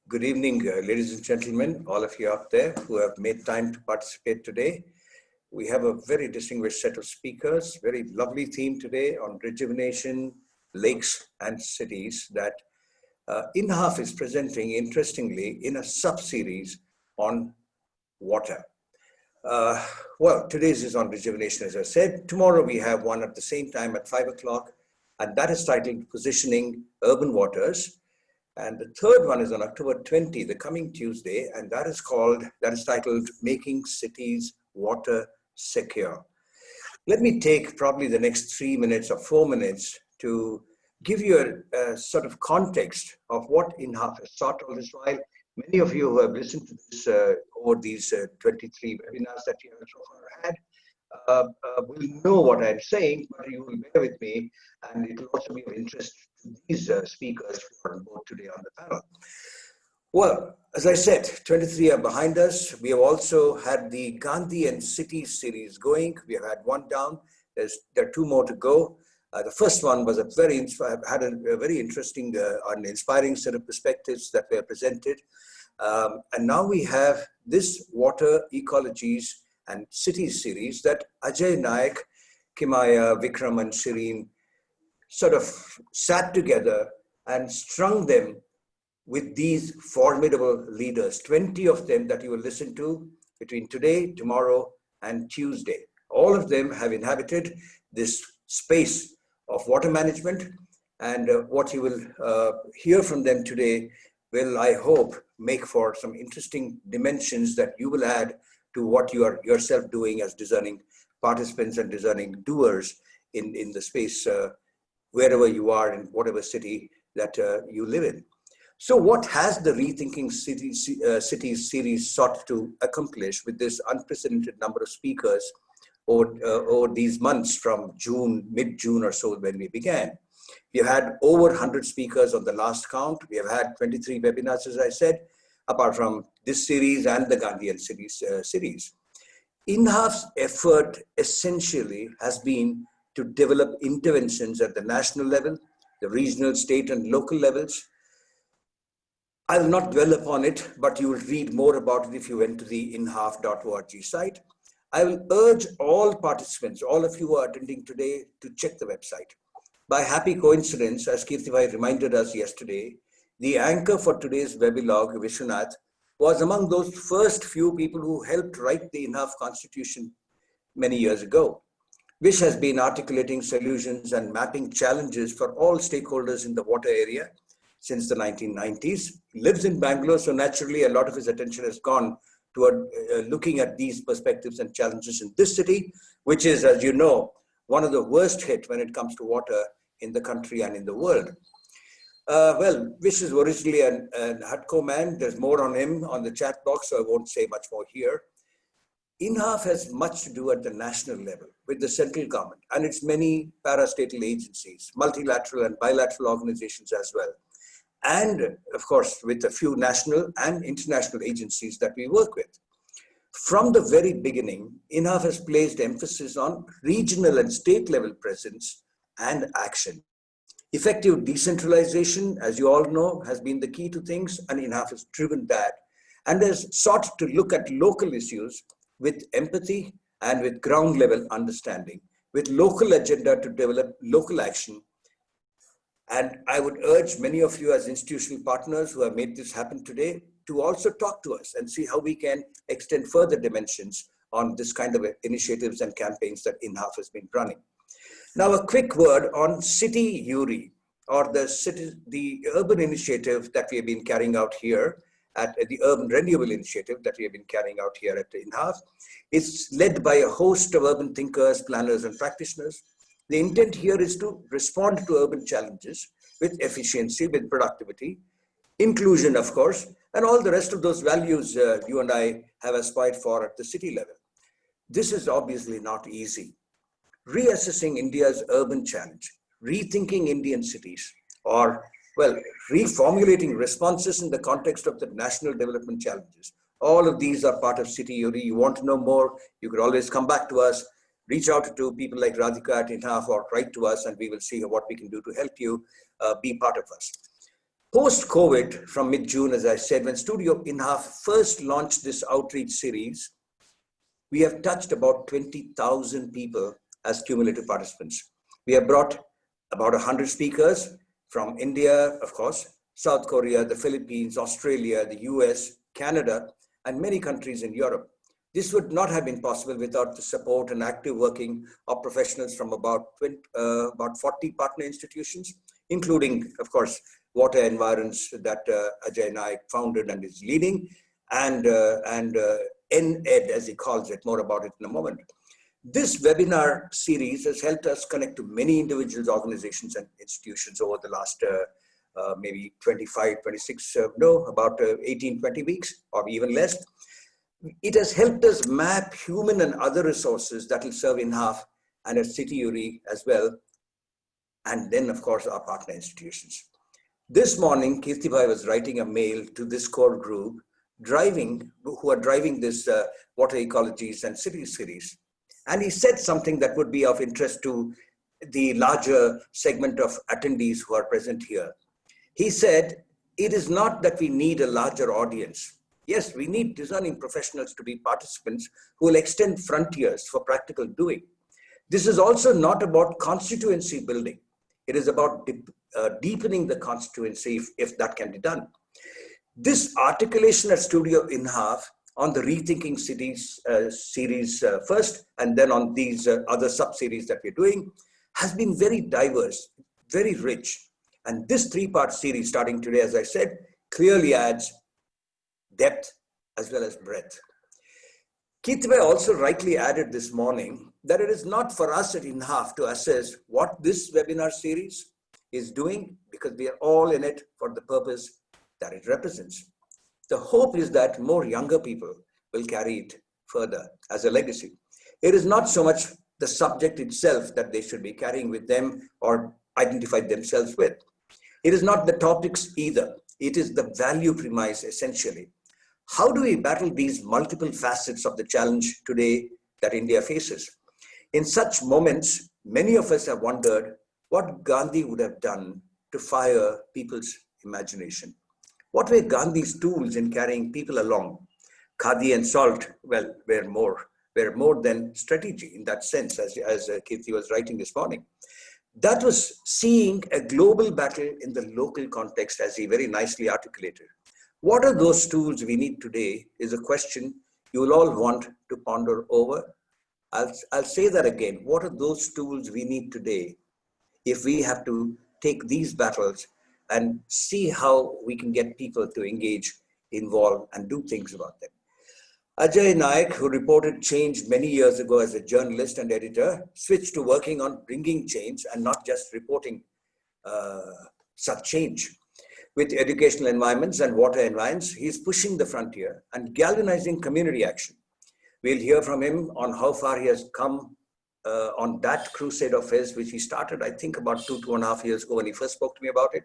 Good evening, ladies and gentlemen, all of you out there who have made time to participate today. We have a very distinguished set of speakers, very lovely theme today on rejuvenation, lakes and cities that INHAF is presenting, interestingly, in a sub-series on water. Well, today's is on rejuvenation, as I said. Tomorrow we have one at the same time at 5 o'clock, and that is titled Positioning Urban Waters. And the third one is on October 20, the coming Tuesday, and that is titled Making Cities Water Secure. Let me take probably the next 3 minutes or 4 minutes to give you a sort of context of what INHAF has sought all this while. Many of you who have listened to this over these 23 webinars that you have so far had will know what I'm saying, but you will bear with me, and it will also be of interest to these speakers who are on board today on the panel. Well, as I said, 23 are behind us. We have also had the Gandhi and Cities series going. We have had one down. There are two more to go. The first one was a very interesting and inspiring set of perspectives that were presented. And now we have this Water, Ecologies and Cities series that Ajay, Nayak, Kimaya, Vikram and Shireen sort of sat together and strung them with these formidable leaders, 20 of them that you will listen to between today, tomorrow and Tuesday. All of them have inhabited this space of water management, and what you will hear from them today will, I hope, make for some interesting dimensions that you will add to what you are yourself doing as discerning participants and discerning doers in the space wherever you are in whatever city that you live in. So what has the Rethinking Cities series sought to accomplish with this unprecedented number of speakers over these months from mid-June or so when we began? We have had over 100 speakers on the last count. We have had 23 webinars, as I said, apart from this series and the Gandhi and Cities series. INHAF's effort essentially has been to develop interventions at the national level, the regional, state and local levels. I will not dwell upon it, but you will read more about it if you went to the inhaf.org site. I will urge all participants, all of you who are attending today, to check the website. By happy coincidence, as Kirtibhai reminded us yesterday, the anchor for today's webilog, Vishwanath, was among those first few people who helped write the INHAF constitution many years ago. Vish has been articulating solutions and mapping challenges for all stakeholders in the water area since the 1990s. He lives in Bangalore, so naturally a lot of his attention has gone toward looking at these perspectives and challenges in this city, which is, as you know, one of the worst hit when it comes to water in the country and in the world. Well, Vish is originally an Hutco man. There's more on him on the chat box, so I won't say much more here. INHAF has much to do at the national level with the central government and its many parastatal agencies, multilateral and bilateral organizations as well. And of course, with a few national and international agencies that we work with. From the very beginning, INHAF has placed emphasis on regional and state level presence and action. Effective decentralization, as you all know, has been the key to things, and INHAF has driven that and has sought to look at local issues with empathy and with ground level understanding, with local agenda to develop local action. And I would urge many of you as institutional partners who have made this happen today to also talk to us and see how we can extend further dimensions on this kind of initiatives and campaigns that INHAF has been running. Now, a quick word on City URI, or the urban initiative that we have been carrying out here at the Urban Renewable Initiative that we have been carrying out here at INHAF. It's led by a host of urban thinkers, planners, and practitioners. The intent here is to respond to urban challenges with efficiency, with productivity, inclusion, of course, and all the rest of those values you and I have aspired for at the city level. This is obviously not easy. Reassessing India's urban challenge, rethinking Indian cities, or, well, reformulating responses in the context of the national development challenges. All of these are part of City URI. You want to know more, you could always come back to us, reach out to people like Radhika at INHAF or write to us, and we will see what we can do to help you be part of us. Post-COVID, from mid-June, as I said, when Studio INHAF first launched this outreach series, we have touched about 20,000 people as cumulative participants. We have brought about 100 speakers from India, of course, South Korea, the Philippines, Australia, the US, Canada, and many countries in Europe. This would not have been possible without the support and active working of professionals from about 40 partner institutions, including, of course, Water Environs that Ajay Nayak founded and is leading, and NED, as he calls it, more about it in a moment. This webinar series has helped us connect to many individuals, organizations, and institutions over the last maybe 25, 26, about 18, 20 weeks, or even less. It has helped us map human and other resources that will serve INHAF and at City URI as well, and then, of course, our partner institutions. This morning, Kirtibhai was writing a mail to this core group who are driving this Water Ecologies and Cities series. And he said something that would be of interest to the larger segment of attendees who are present here. He said, it is not that we need a larger audience. Yes, we need discerning professionals to be participants who will extend frontiers for practical doing. This is also not about constituency building. It is about deepening the constituency if that can be done. This articulation at Studio INHAF on the Rethinking Cities series first, and then on these other sub-series that we're doing, has been very diverse, very rich. And this three-part series starting today, as I said, clearly adds depth as well as breadth. Kirtibhai also rightly added this morning that it is not for us at INHAF to assess what this webinar series is doing, because we are all in it for the purpose that it represents. The hope is that more younger people will carry it further as a legacy. It is not so much the subject itself that they should be carrying with them or identify themselves with. It is not the topics either. It is the value premise essentially. How do we battle these multiple facets of the challenge today that India faces? In such moments, many of us have wondered what Gandhi would have done to fire people's imagination. What were Gandhi's tools in carrying people along? Khadi and salt, well, were more than strategy in that sense, as Kirti was writing this morning. That was seeing a global battle in the local context, as he very nicely articulated. What are those tools we need today is a question you will all want to ponder over. I'll say that again. What are those tools we need today if we have to take these battles and see how we can get people to engage, involve, and do things about them? Ajay Nayak, who reported change many years ago as a journalist and editor, switched to working on bringing change and not just reporting such change. With educational environments and water environments, he's pushing the frontier and galvanizing community action. We'll hear from him on how far he has come on that crusade of his, which he started, I think, about 2.5 years ago when he first spoke to me about it.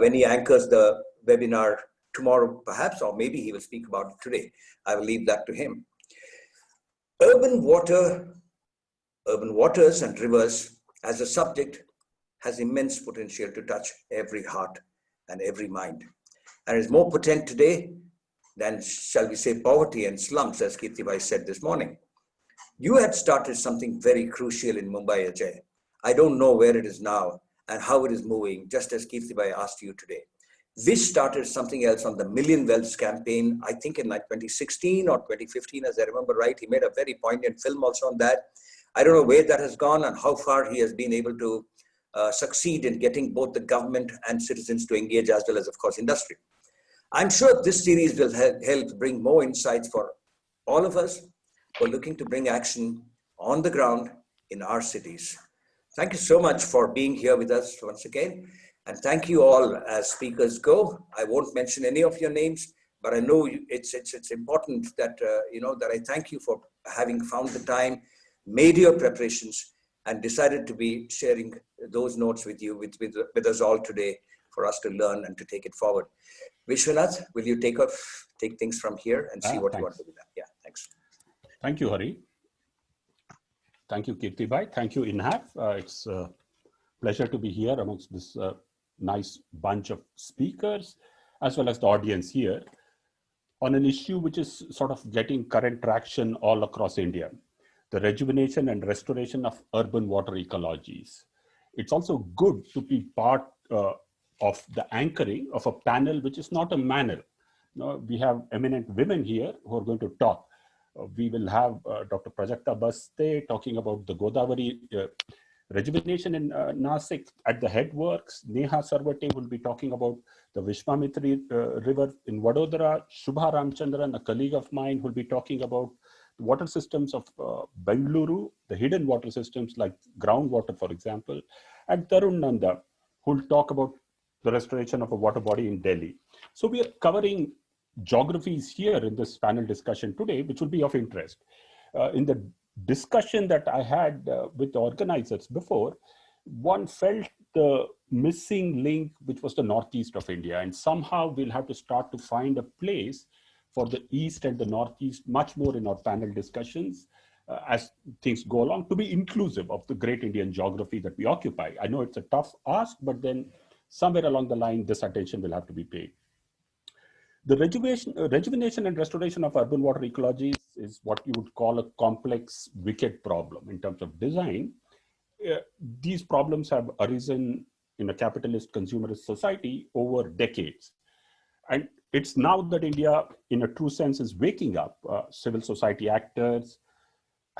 When he anchors the webinar tomorrow, perhaps, or maybe he will speak about it today. I will leave that to him. Urban waters and rivers as a subject has immense potential to touch every heart and every mind, and is more potent today than, shall we say, poverty and slums, as Kirtibhai said this morning. You had started something very crucial in Mumbai, Ajay. I don't know where it is now and how it is moving, just as Kirtibhai asked you today. Vish started something else on the Million Wells campaign, I think in like 2016 or 2015, as I remember right. He made a very poignant film also on that. I don't know where that has gone and how far he has been able to succeed in getting both the government and citizens to engage, as well as, of course, industry. I'm sure this series will help bring more insights for all of us who are looking to bring action on the ground in our cities. Thank you so much for being here with us once again. And thank you all as speakers go. I won't mention any of your names, but I know it's important that, that I thank you for having found the time, made your preparations, and decided to be sharing those notes with you, with us all today for us to learn and to take it forward. Vishwanath, will you take things from here and see what you want to do with that? Yeah, thanks. Thank you, Hari. Thank you, Kirtibhai. Thank you, INHAF. It's a pleasure to be here amongst this nice bunch of speakers, as well as the audience here, on an issue which is sort of getting current traction all across India, the rejuvenation and restoration of urban water ecologies. It's also good to be part of the anchoring of a panel which is not a manner. We have eminent women here who are going to talk. We will have Dr. Prajakta Baste talking about the Godavari rejuvenation in Nasik at the headworks. Neha Sarvate will be talking about the Vishwamitri river in Vadodara. Shubha Ramchandran, a colleague of mine, will be talking about the water systems of Bengaluru, the hidden water systems like groundwater, for example, and Tarun Nanda, who will talk about the restoration of a water body in Delhi. So we are covering geographies here in this panel discussion today, which will be of interest. In the discussion that I had with the organizers before, one felt the missing link, which was the northeast of India. And somehow we'll have to start to find a place for the east and the northeast much more in our panel discussions as things go along, to be inclusive of the great Indian geography that we occupy. I know it's a tough ask, but then somewhere along the line, this attention will have to be paid. The rejuvenation and restoration of urban water ecologies is what you would call a complex, wicked problem in terms of design. These problems have arisen in a capitalist consumerist society over decades. And it's now that India, in a true sense, is waking up. Civil society actors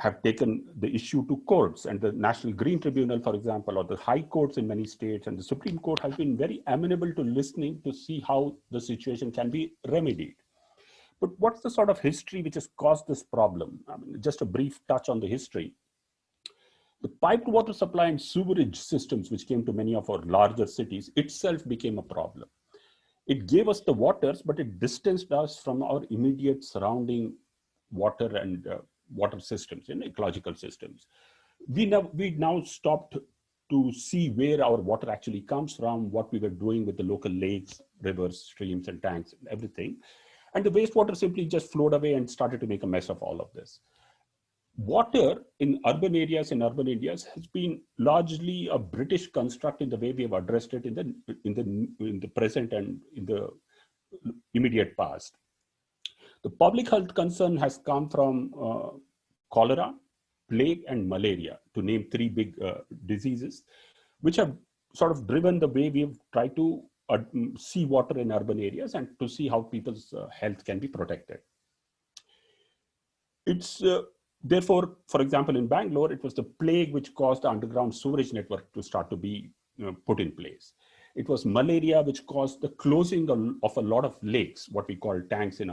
have taken the issue to courts, and the National Green Tribunal, for example, or the high courts in many states, and the Supreme Court has been very amenable to listening to see how the situation can be remedied. But what's the sort of history which has caused this problem? I mean, just a brief touch on the history. The piped water supply and sewerage systems, which came to many of our larger cities, itself became a problem. It gave us the waters, but it distanced us from our immediate surrounding water and water systems and ecological systems. We now stopped to see where our water actually comes from, what we were doing with the local lakes, rivers, streams, and tanks, and everything. And the wastewater simply just flowed away and started to make a mess of all of this. Water in urban areas, in urban Indias, has been largely a British construct in the way we have addressed it in the present and in the immediate past. The public health concern has come from cholera, plague, and malaria, to name three big diseases, which have sort of driven the way we've tried to see water in urban areas and to see how people's health can be protected. It's therefore, for example, in Bangalore, it was the plague which caused the underground sewerage network to start to be put in place. It was malaria which caused the closing of a lot of lakes, what we call tanks in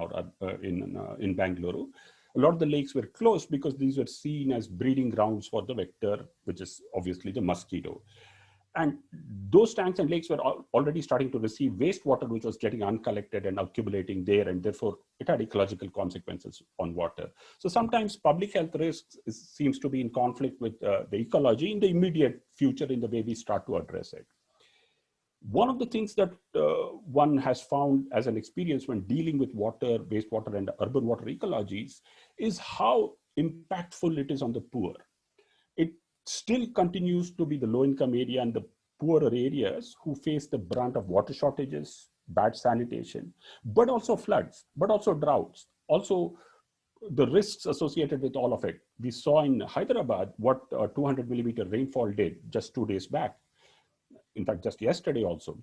Bangalore. A lot of the lakes were closed because these were seen as breeding grounds for the vector, which is obviously the mosquito. And those tanks and lakes were already starting to receive wastewater, which was getting uncollected and accumulating there, and therefore it had ecological consequences on water. So sometimes public health risks seems to be in conflict with the ecology in the immediate future in the way we start to address it. One of the things that one has found as an experience when dealing with water, wastewater, and urban water ecologies is how impactful it is on the poor. It still continues to be the low-income area and the poorer areas who face the brunt of water shortages, bad sanitation, but also floods, but also droughts, also the risks associated with all of it. We saw in Hyderabad what 200 millimeter rainfall did just 2 days back. In fact, just yesterday also.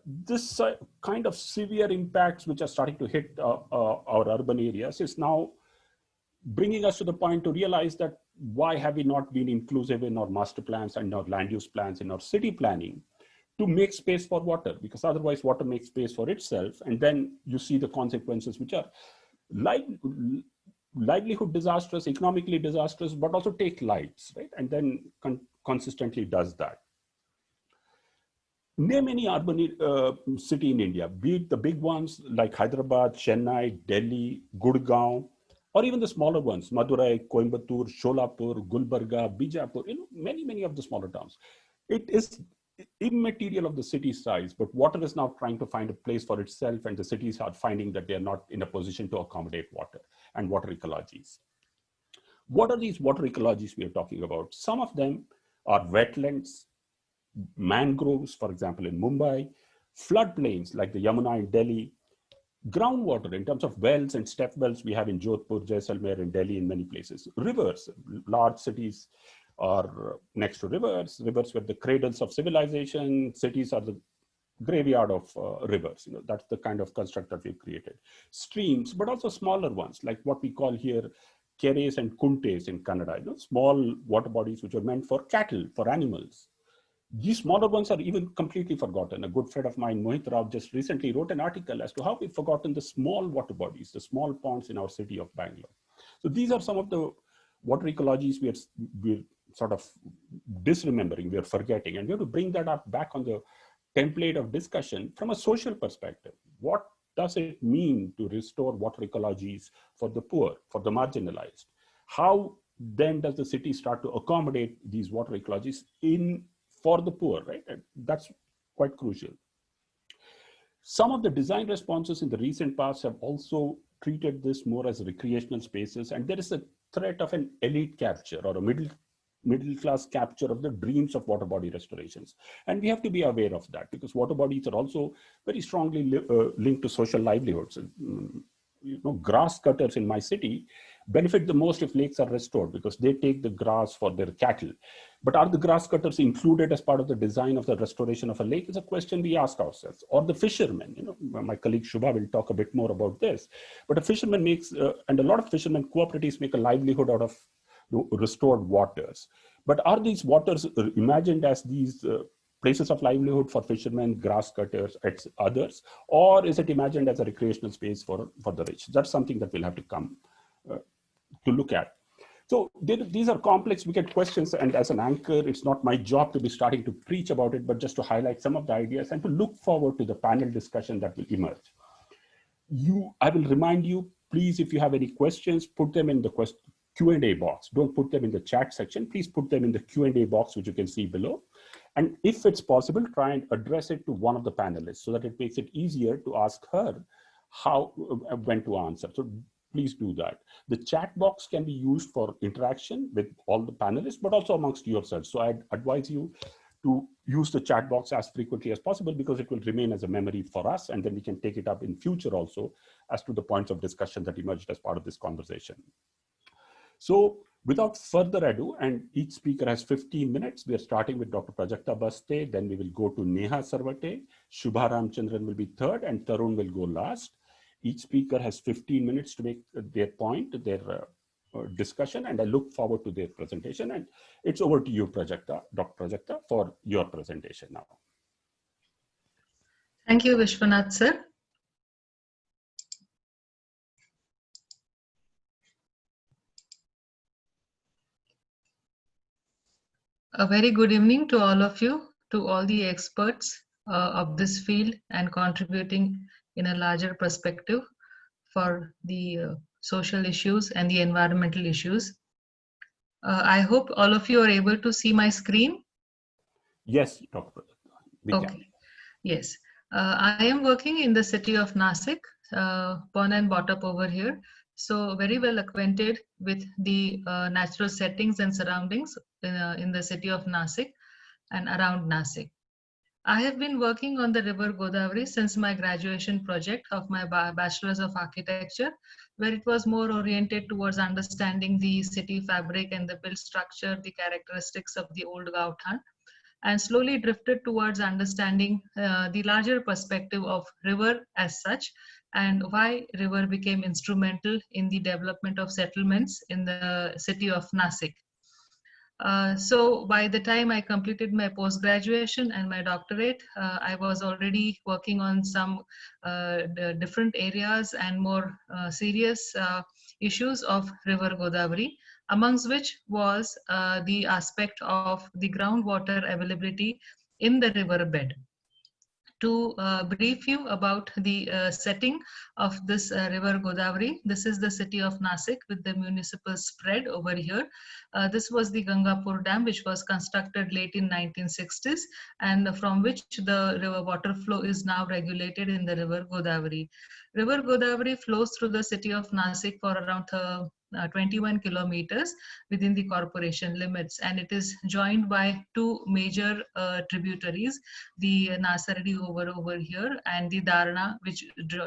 This kind of severe impacts which are starting to hit our urban areas is now bringing us to the point to realize that why have we not been inclusive in our master plans and our land use plans, in our city planning, to make space for water, because otherwise water makes space for itself. And then you see the consequences, which are livelihood disastrous, economically disastrous, but also take lives, right? And then consistently does that. Name any urban city in India, be it the big ones like Hyderabad, Chennai, Delhi, Gurgaon, or even the smaller ones, Madurai, Coimbatore, Sholapur, Gulbarga, Bijapur, many of the smaller towns. It is immaterial of the city size, but water is now trying to find a place for itself, and the cities are finding that they're not in a position to accommodate water and water ecologies. What are these water ecologies we are talking about? Some of them are wetlands, mangroves, for example, in Mumbai, floodplains like the Yamuna in Delhi, groundwater in terms of wells and step wells we have in Jodhpur, Jaisalmer, in Delhi, in many places. Rivers, large cities are next to rivers. Rivers were the cradles of civilization. Cities are the graveyard of rivers. That's the kind of construct that we've created. Streams, but also smaller ones, like what we call here keres and kuntes in Kannada, small water bodies which are meant for cattle, for animals. These smaller ones are even completely forgotten. A good friend of mine, Mohit Rao, just recently wrote an article as to how we've forgotten the small water bodies, the small ponds in our city of Bangalore. So these are some of the water ecologies we're sort of disremembering, we're forgetting, and we have to bring that up back on the template of discussion from a social perspective. What does it mean to restore water ecologies for the poor, for the marginalized? How then does the city start to accommodate these water ecologies for the poor, right? And that's quite crucial. Some of the design responses in the recent past have also treated this more as recreational spaces, and there is a threat of an elite capture or a middle class capture of the dreams of water body restorations. And we have to be aware of that, because water bodies are also very strongly linked to social livelihoods. Grass cutters in my city benefit the most if lakes are restored, because they take the grass for their cattle. But are the grass cutters included as part of the design of the restoration of a lake is a question we ask ourselves. Or the fishermen, my colleague Shubha will talk a bit more about this, but a fisherman makes, and a lot of fishermen cooperatives make a livelihood out of restored waters. But are these waters imagined as these places of livelihood for fishermen, grass cutters, others, or is it imagined as a recreational space for the rich? That's something that we'll have to come to look at. So these are complex, wicked questions, and as an anchor, it's not my job to be starting to preach about it, but just to highlight some of the ideas and to look forward to the panel discussion that will emerge. I will remind you, please, if you have any questions, put them in the Q&A box. Don't put them in the chat section. Please put them in the Q&A box, which you can see below. And if it's possible, try and address it to one of the panelists so that it makes it easier to ask her when to answer. So please do that. The chat box can be used for interaction with all the panelists, but also amongst yourselves. So I'd advise you to use the chat box as frequently as possible, because it will remain as a memory for us, and then we can take it up in future also as to the points of discussion that emerged as part of this conversation. So without further ado, and each speaker has 15 minutes, we are starting with Dr. Prajakta Baste, then we will go to Neha Sarvate, Shubha Ramchandran will be third, and Tarun will go last. Each speaker has 15 minutes to make their point, their discussion, and I look forward to their presentation. And it's over to you, Prajakta, Dr. Prajakta, for your presentation now. Thank you, Vishwanath sir. A very good evening to all of you, to all the experts of this field and contributing in a larger perspective for the social issues and the environmental issues. I hope all of you are able to see my screen. Yes, Dr. Okay. Can. Yes. I am working in the city of Nasik, born and brought up over here. So very well acquainted with the natural settings and surroundings in the city of Nasik and around Nasik. I have been working on the river Godavari since my graduation project of my Bachelor's of Architecture, where it was more oriented towards understanding the city fabric and the built structure, the characteristics of the old Gauthan, and slowly drifted towards understanding the larger perspective of river as such, and why river became instrumental in the development of settlements in the city of Nasik. So by the time I completed my post-graduation and my doctorate, I was already working on some different areas and more serious issues of river Godavari, amongst which was the aspect of the groundwater availability in the river bed. To brief you about the setting of this river Godavari, this is the city of Nasik with the municipal spread over here. This was the Gangapur Dam, which was constructed late in 1960s, and from which the river water flow is now regulated in the river Godavari. River Godavari flows through the city of Nasik for around 21 kilometers within the corporation limits, and it is joined by two major tributaries, the Nasardi over here and the Dharna, which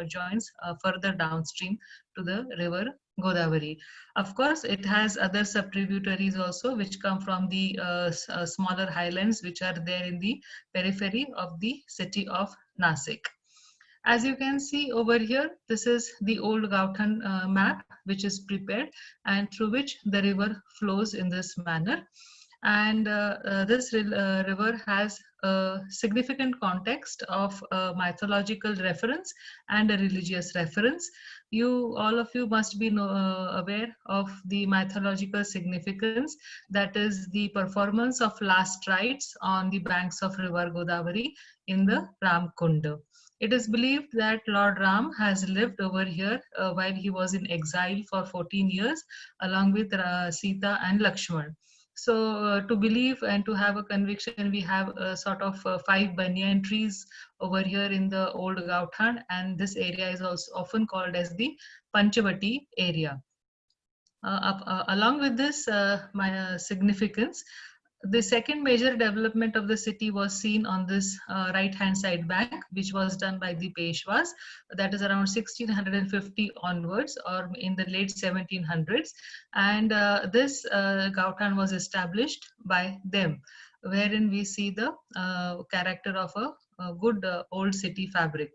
joins further downstream to the river Godavari. Of course, it has other sub-tributaries also, which come from the smaller highlands, which are there in the periphery of the city of Nasik. As you can see over here, this is the old Gauthan map, which is prepared and through which the river flows in this manner. And this river has a significant context of mythological reference and a religious reference. All of you must be aware of the mythological significance, that is the performance of last rites on the banks of river Godavari in the Ramkunda. It is believed that Lord Ram has lived over here while he was in exile for 14 years along with Sita and Lakshman. So to believe and to have a conviction, we have a sort of 5 banyan trees over here in the old Gauthan, and this area is also often called as the Panchavati area. Along with this significance, the second major development of the city was seen on this right-hand side bank, which was done by the Peshwas. That is around 1650 onwards, or in the late 1700s. And this Gauthan was established by them, wherein we see the character of a good old city fabric.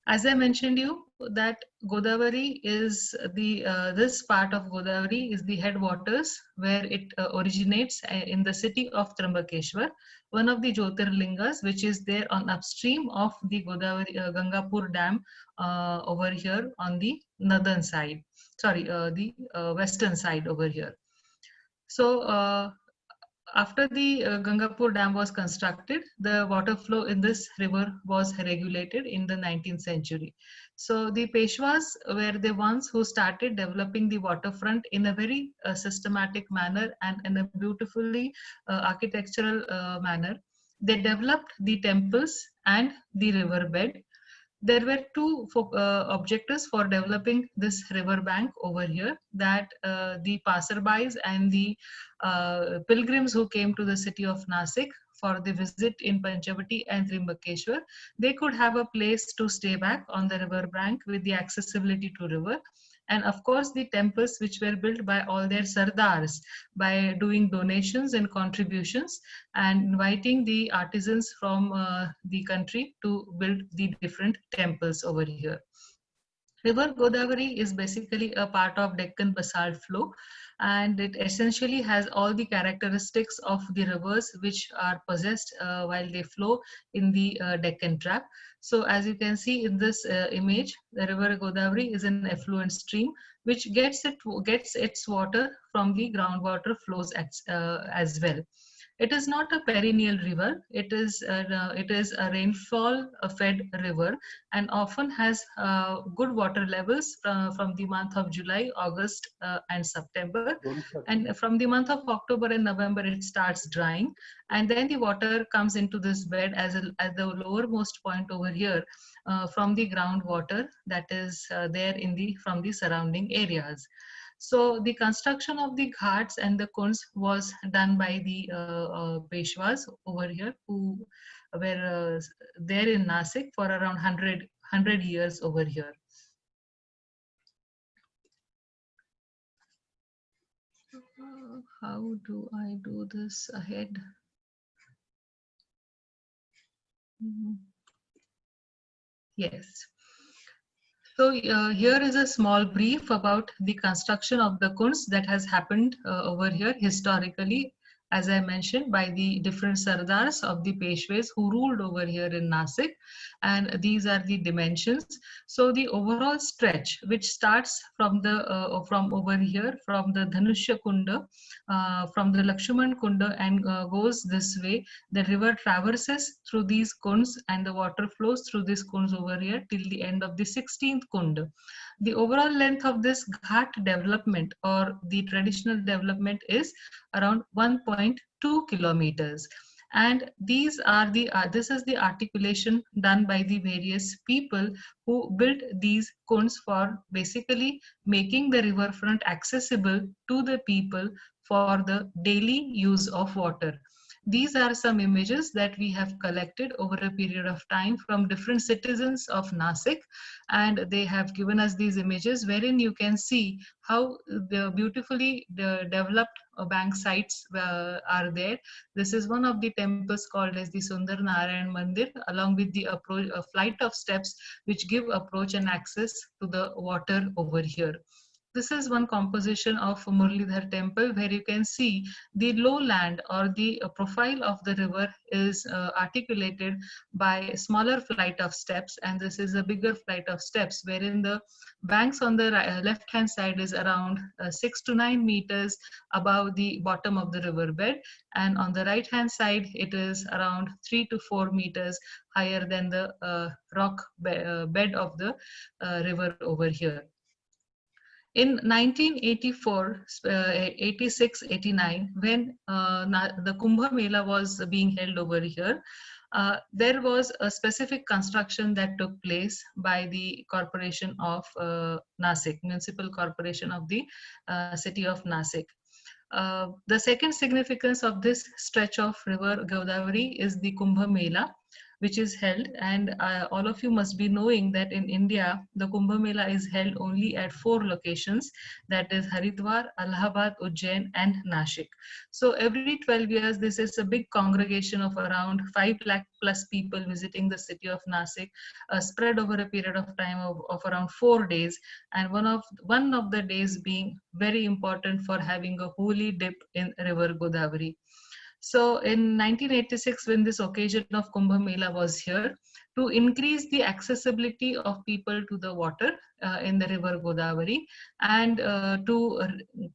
As I mentioned you, that Godavari is this part of Godavari is the headwaters where it originates in the city of Trambakeshwar, one of the Jyotirlingas, which is there on upstream of the Godavari Gangapur Dam over here on the northern side. Sorry, the western side over here. So after the Gangapur Dam was constructed, the water flow in this river was regulated in the 19th century. So the Peshwas were the ones who started developing the waterfront in a very systematic manner and in a beautifully architectural manner. They developed the temples and the riverbed. There were two objectives for developing this river bank over here, that the passerbys and the pilgrims who came to the city of Nasik for the visit in Panchavati and Trimbakeshwar, they could have a place to stay back on the river bank with the accessibility to river. And of course, the temples which were built by all their sardars by doing donations and contributions and inviting the artisans from the country to build the different temples over here. River Godavari is basically a part of Deccan basalt flow, and it essentially has all the characteristics of the rivers which are possessed while they flow in the Deccan Trap. So as you can see in this image, the river Godavari is an affluent stream which gets its water from the groundwater flows as well. It is not a perennial river. It is a rainfall-fed river and often has good water levels from the month of July, August, and September. And from the month of October and November, it starts drying, and then the water comes into this bed at the lowermost point over here from the groundwater that is there from the surrounding areas. So the construction of the ghats and the kunds was done by the Peshwas over here, who were there in Nasik for around 100 years over here. How do I do this ahead? Yes. So here is a small brief about the construction of the kunds that has happened over here historically, as I mentioned, by the different sardars of the Peshwas who ruled over here in Nasik, and these are the dimensions. So the overall stretch, which starts from over here, from the Dhanushya Kunda, from the Lakshman Kunda, and goes this way. The river traverses through these kunds, and the water flows through these kunds over here till the end of the 16th kunda. The overall length of this ghat development, or the traditional development, is around 1.2 kilometers. And these are the this is the articulation done by the various people who built these kunds for basically making the riverfront accessible to the people for the daily use of water. These are some images that we have collected over a period of time from different citizens of Nasik, and they have given us these images wherein you can see how the beautifully developed bank sites are there. This is one of the temples called as the Sundar Narayan Mandir, along with the approach, a flight of steps which give approach and access to the water over here. This is one composition of Murlidhar temple where you can see the lowland or the profile of the river is articulated by a smaller flight of steps, and this is a bigger flight of steps wherein the banks on the left hand side is around 6 to 9 meters above the bottom of the river bed, and on the right hand side it is around 3 to 4 meters higher than the rock bed of the river over here. In 1984, 86, 89, when the Kumbh Mela was being held over here, there was a specific construction that took place by the corporation of Nasik, municipal corporation of the city of Nasik. The second significance of this stretch of river Godavari is the Kumbh Mela, which is held, and all of you must be knowing that in India, the Kumbh Mela is held only at 4 locations, that is Haridwar, Allahabad, Ujjain and Nashik. So every 12 years, this is a big congregation of around 5 lakh plus people visiting the city of Nasik, spread over a period of time of around 4 days, and one of the days being very important for having a holy dip in river Godavari. So in 1986, when this occasion of Kumbh Mela was here, to increase the accessibility of people to the water in the river Godavari, and to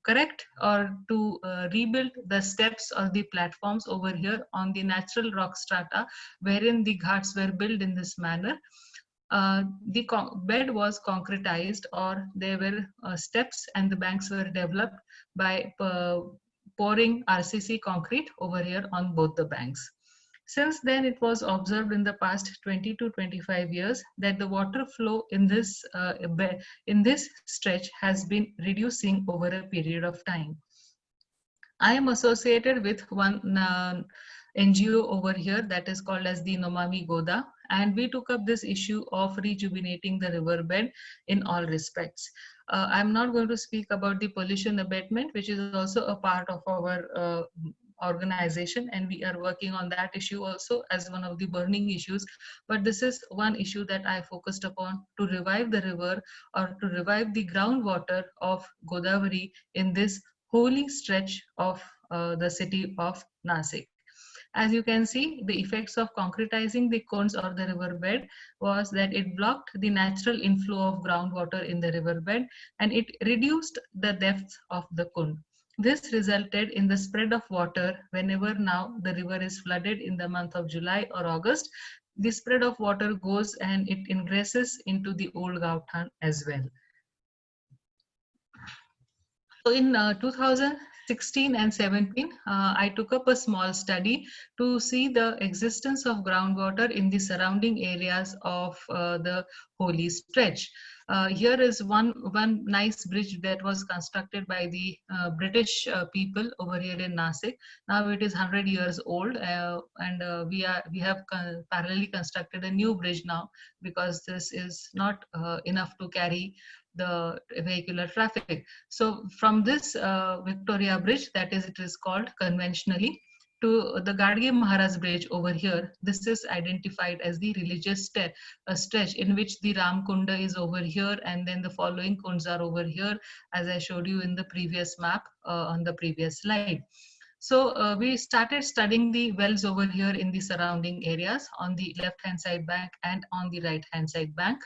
correct or to rebuild the steps or the platforms over here on the natural rock strata, wherein the ghats were built in this manner, the bed was concretized, or there were steps and the banks were developed by pouring RCC concrete over here on both the banks. Since then, it was observed in the past 20 to 25 years that the water flow in this stretch has been reducing over a period of time. I am associated with one NGO over here that is called as the Nomami Goda, and we took up this issue of rejuvenating the riverbed in all respects. I'm not going to speak about the pollution abatement, which is also a part of our organization, and we are working on that issue also as one of the burning issues. But this is one issue that I focused upon, to revive the river or to revive the groundwater of Godavari in this holy stretch of the city of Nasik. As you can see, the effects of concretizing the cones or the riverbed was that it blocked the natural inflow of groundwater in the riverbed, and it reduced the depth of the cone. This resulted in the spread of water whenever now the river is flooded in the month of July or August. The spread of water goes and it ingresses into the old Gauthan as well. So in 2016 and 17, I took up a small study to see the existence of groundwater in the surrounding areas of the holy stretch. Here is one nice bridge that was constructed by the British people over here in Nasik. Now it is 100 years old, and we have parallelly constructed a new bridge now, because this is not enough to carry the vehicular traffic. So from this Victoria Bridge, that is, it is called conventionally, to the Gadge Maharaj Bridge over here, this is identified as the religious stretch in which the Ram Kunda is over here, and then the following kunds are over here, as I showed you in the previous map on the previous slide. So we started studying the wells over here in the surrounding areas on the left hand side bank and on the right hand side bank.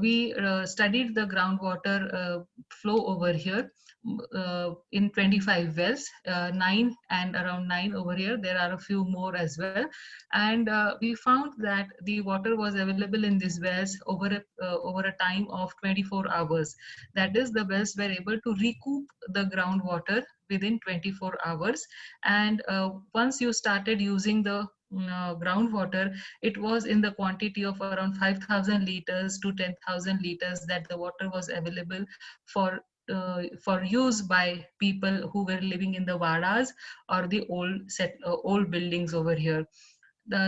we studied the groundwater flow over here in 25 wells, 9 and around 9 over here. There are a few more as well. And we found that the water was available in these wells over a time of 24 hours. That is, the wells were able to recoup the groundwater within 24 hours. And once you started using the groundwater, it was in the quantity of around 5,000 liters to 10,000 liters that the water was available for use by people who were living in the vadas or the old buildings over here.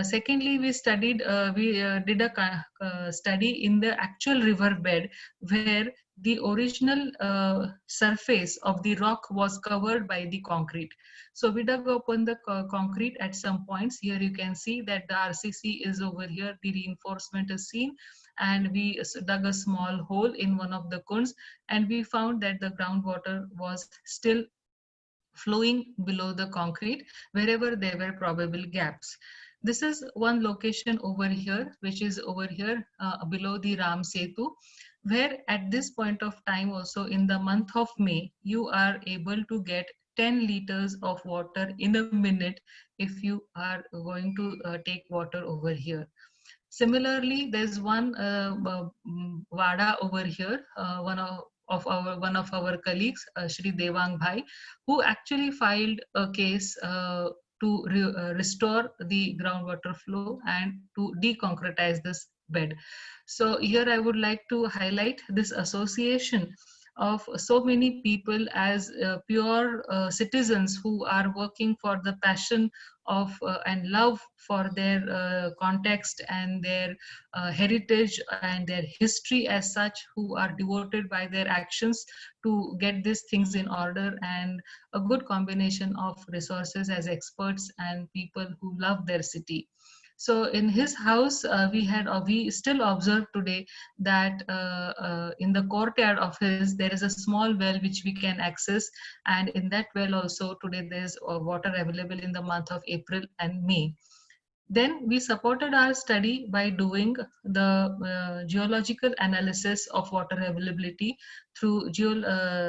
Secondly, we studied, did a study in the actual river bed where the original surface of the rock was covered by the concrete. So we dug upon the concrete at some points. Here you can see that the RCC is over here, the reinforcement is seen, and we dug a small hole in one of the cones, and we found that the groundwater was still flowing below the concrete wherever there were probable gaps. This is one location over here, which is over here below the Ram Setu, where at this point of time also in the month of May, you are able to get 10 liters of water in a minute if you are going to take water over here. Similarly, there's one Vada over here, one of our colleagues, Shri Devang Bhai, who actually filed a case to restore the groundwater flow and to deconcretize this bed. So here I would like to highlight this association of so many people as pure citizens who are working for the passion of and love for their context and their heritage and their history as such, who are devoted by their actions to get these things in order, and a good combination of resources as experts and people who love their city. So in his house, we still observe today that in the courtyard of his, there is a small well which we can access. And in that well also today there's water available in the month of April and May. Then we supported our study by doing the geological analysis of water availability through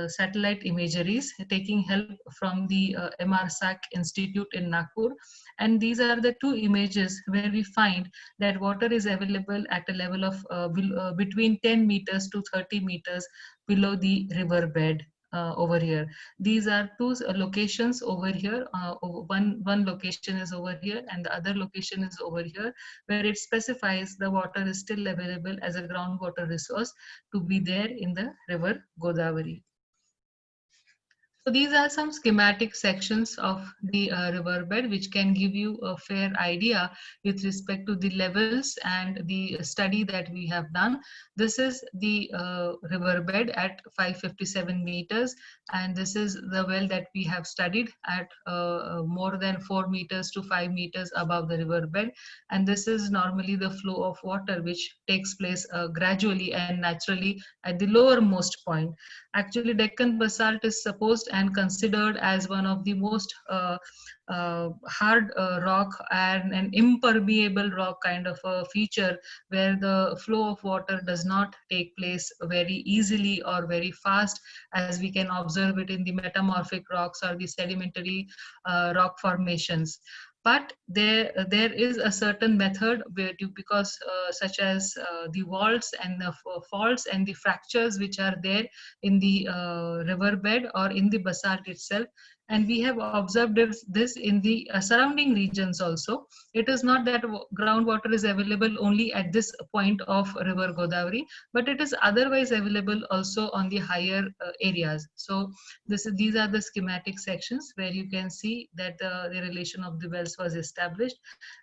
satellite imageries, taking help from the MRSAC Institute in Nagpur. And these are the two images where we find that water is available at a level of between 10 meters to 30 meters below the river bed. Over here, these are two locations over here. One location is over here and the other location is over here, where it specifies the water is still available as a groundwater resource to be there in the river Godavari. So these are some schematic sections of the riverbed, which can give you a fair idea with respect to the levels and the study that we have done. This is the riverbed at 557 meters, and this is the well that we have studied at more than 4 meters to 5 meters above the riverbed. And this is normally the flow of water which takes place gradually and naturally at the lowermost point. Actually, Deccan basalt is supposed and considered as one of the most hard rock and an impermeable rock kind of a feature, where the flow of water does not take place very easily or very fast as we can observe it in the metamorphic rocks or the sedimentary rock formations. But there is a certain method where because such as the walls and the faults and the fractures which are there in the riverbed or in the basalt itself, and we have observed this in the surrounding regions also. It is not that groundwater is available only at this point of river Godavari, but it is otherwise available also on the higher areas. So these are the schematic sections where you can see that the relation of the wells was established.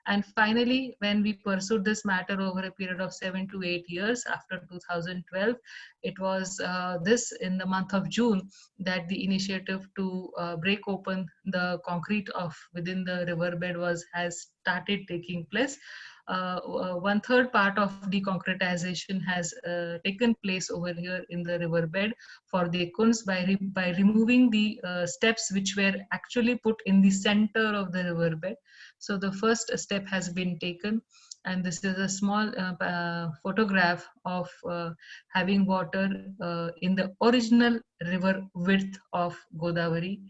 And finally, when we pursued this matter over a period of 7 to 8 years after 2012, it was this in the month of June that the initiative to break open the concrete of within the riverbed has started taking place. 1/3 part of deconcretization has taken place over here in the riverbed for the Kunz by removing the steps which were actually put in the center of the riverbed. So the first step has been taken. And this is a small photograph of having water in the original river width of Godavari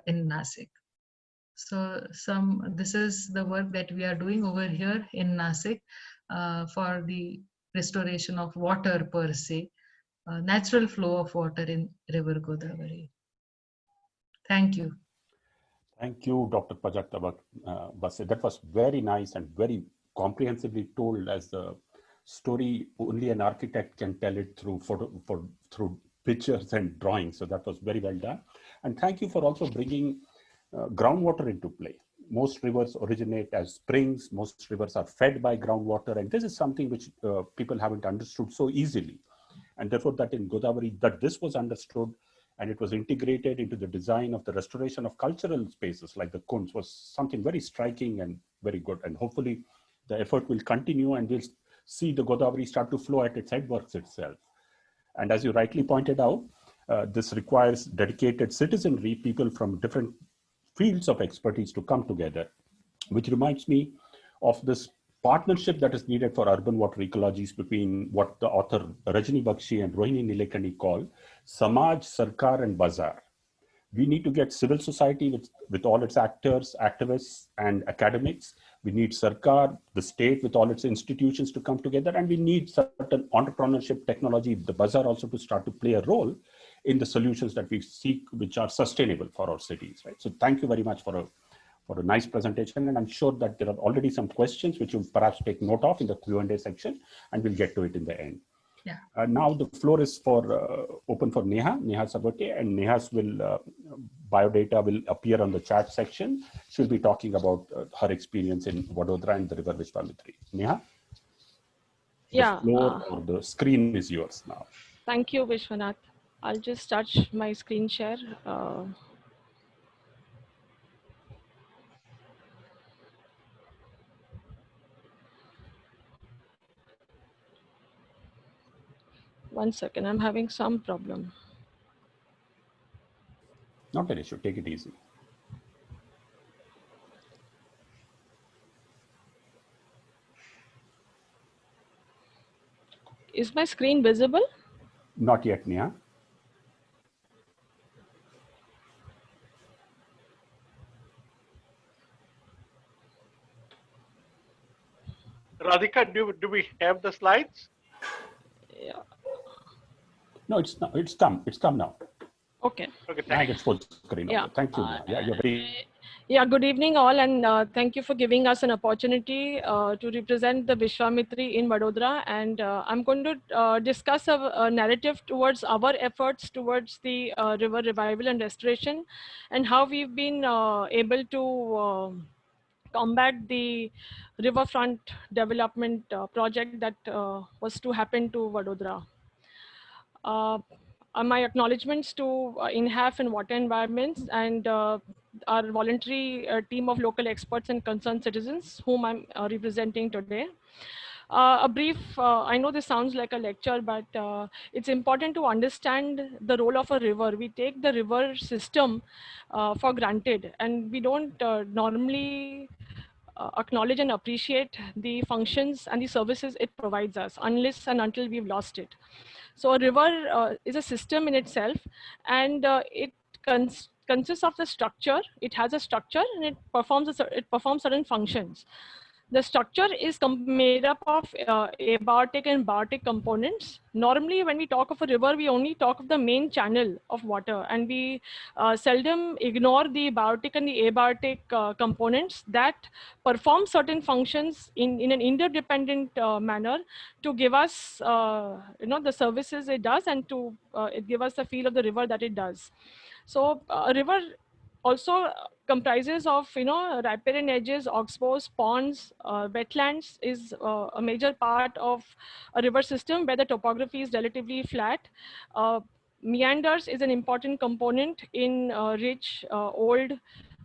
in Nasik. So this is the work that we are doing over here in Nasik for the restoration of water per se, natural flow of water in river Godavari. Thank you. Thank you, Dr. Pajakta Basse. That was very nice and very comprehensively told, as the story only an architect can tell it through through pictures and drawings. So that was very well done. And thank you for also bringing groundwater into play. Most rivers originate as springs. Most rivers are fed by groundwater. And this is something which people haven't understood so easily. And therefore that in Godavari, that this was understood and it was integrated into the design of the restoration of cultural spaces like the kunds was something very striking and very good. And hopefully the effort will continue and we'll see the Godavari start to flow at its headworks itself. And as you rightly pointed out, this requires dedicated citizenry, people from different fields of expertise to come together, which reminds me of this partnership that is needed for urban water ecologies between what the author Rajani Bakshi and Rohini Nilekani call Samaj, Sarkar and Bazaar. We need to get civil society with all its actors, activists and academics. We need Sarkar, the state with all its institutions to come together, and we need certain entrepreneurship, technology, the Bazaar also to start to play a role in the solutions that we seek, which are sustainable for our cities. Right? So thank you very much for a nice presentation, and I'm sure that there are already some questions which you'll perhaps take note of in the Q&A section, and we'll get to it in the end. Yeah. Now the floor is open for Neha Sabote, and Neha's biodata will appear on the chat section. She'll be talking about her experience in Vadodara and the river Vishwamitra. Neha? The floor or the screen is yours now. Thank you, Vishwanath. I'll just touch my screen share. One second, I'm having some problem. Not an issue, take it easy. Is my screen visible? Not yet, Neha. Radhika, do we have the slides? Yeah. No, it's not. It's come now. Okay. Okay, thank you. It's full screen. Yeah. Thank you. Yeah, you're very... Yeah, good evening all, and thank you for giving us an opportunity to represent the Vishwamitri in Vadodara. And I'm going to discuss a narrative towards our efforts towards the river revival and restoration, and how we've been able to combat the riverfront development project that was to happen to Vadodara. My acknowledgements to INHAF and Water Environments and our voluntary team of local experts and concerned citizens whom I'm representing today. A brief, I know this sounds like a lecture, but it's important to understand the role of a river. We take the river system for granted, and we don't normally acknowledge and appreciate the functions and the services it provides us unless and until we've lost it. So a river is a system in itself, and it consists of the structure. It has a structure and it performs certain functions. The structure is made up of abiotic and biotic components. Normally, when we talk of a river, we only talk of the main channel of water, and we seldom ignore the biotic and the abiotic components that perform certain functions in an interdependent manner to give us, the services it does, and to it give us the feel of the river that it does. So a river also comprises of riparian edges, oxbows, ponds, wetlands is a major part of a river system where the topography is relatively flat. Meanders is an important component in rich, old,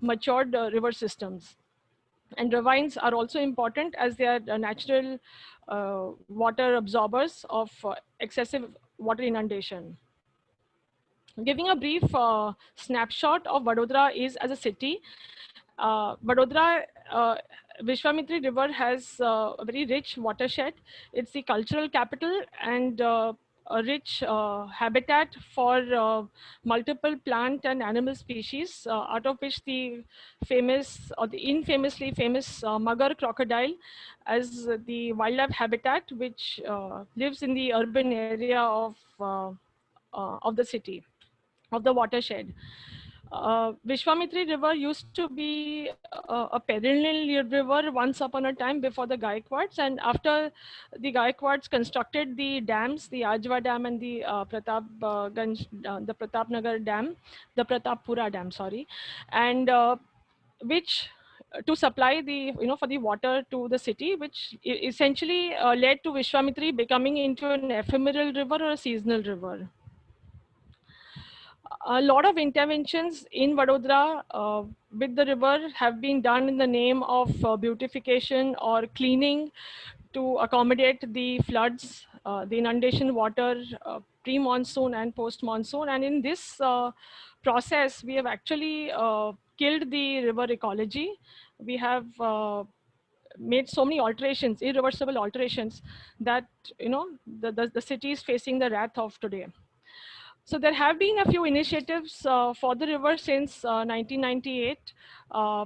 matured river systems. And ravines are also important as they are natural water absorbers of excessive water inundation. Giving a brief snapshot of Vadodara is as a city. Vadodara Vishwamitri River has a very rich watershed. It's the cultural capital and a rich habitat for multiple plant and animal species, out of which the famous or the infamously famous mugger crocodile as the wildlife habitat, which lives in the urban area of the city, of the watershed. Vishwamitri River used to be a perennial river once upon a time before the Gaikwads, and after the Gaikwads constructed the dams, the Ajwa Dam and the the Pratapnagar Dam, the Pratappura Dam, sorry, and which to supply the for the water to the city, which essentially led to Vishwamitri becoming into an ephemeral river or a seasonal river. A lot of interventions in Vadodara with the river have been done in the name of beautification or cleaning to accommodate the floods, the inundation water, pre-monsoon and post-monsoon. And in this process, we have actually killed the river ecology. We have made so many alterations, irreversible alterations, that the city is facing the wrath of today. So there have been a few initiatives for the river since 1998 uh,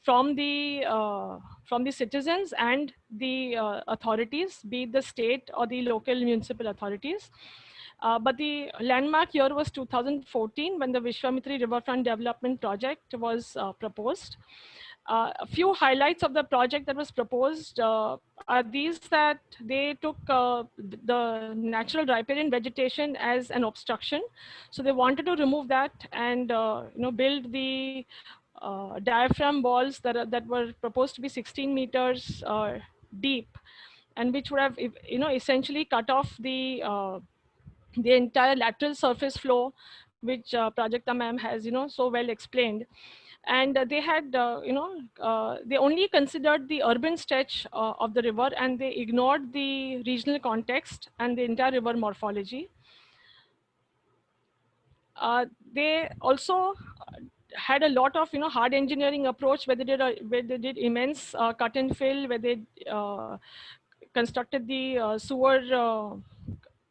from the citizens and the authorities, be it the state or the local municipal authorities. But the landmark year was 2014 when the Vishwamitri Riverfront Development Project was proposed. A few highlights of the project that was proposed are these: that they took the natural riparian vegetation as an obstruction. So they wanted to remove that and build the diaphragm walls that were proposed to be 16 meters deep, and which would have essentially cut off the entire lateral surface flow, which Prajakta ma'am has so well explained. And they had they only considered the urban stretch of the river, and they ignored the regional context and the entire river morphology. They also had a lot of hard engineering approach, where they did immense cut and fill, where they constructed the sewer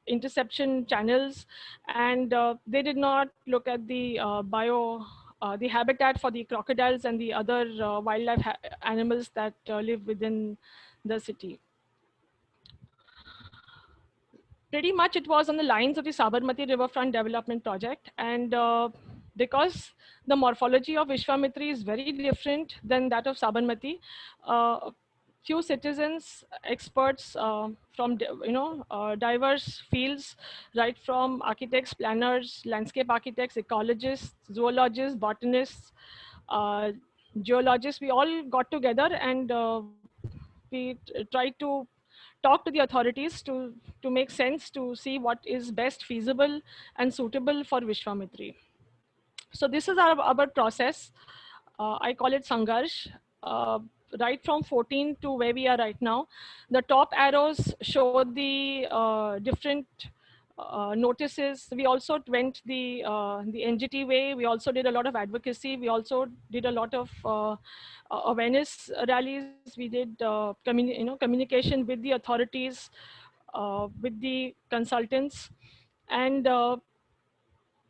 interception channels, and they did not look at the the habitat for the crocodiles and the other wildlife animals that live within the city. Pretty much it was on the lines of the Sabarmati Riverfront Development Project, and because the morphology of Vishwamitri is very different than that of Sabarmati, few citizens, experts from diverse fields, right from architects, planners, landscape architects, ecologists, zoologists, botanists, uh, geologists, we all got together and we tried to talk to the authorities to make sense, to see what is best feasible and suitable for Vishwamitri. So this is our process. I call it Sangharsh. Right from 14 to where we are right now. The top arrows show the different notices. We also went the NGT way. We also did a lot of advocacy. We also did a lot of awareness rallies. We did communication with the authorities, with the consultants, and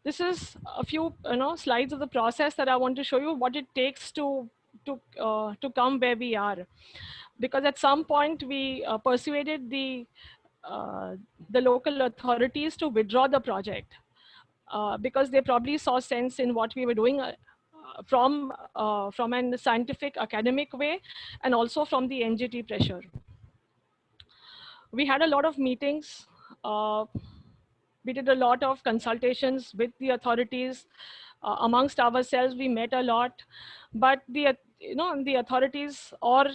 this is a few slides of the process that I want to show you what it takes to come where we are. Because at some point we persuaded the local authorities to withdraw the project because they probably saw sense in what we were doing from an scientific academic way, and also from the NGT pressure. We had a lot of meetings. We did a lot of consultations with the authorities. Amongst ourselves, we met a lot, but the authorities or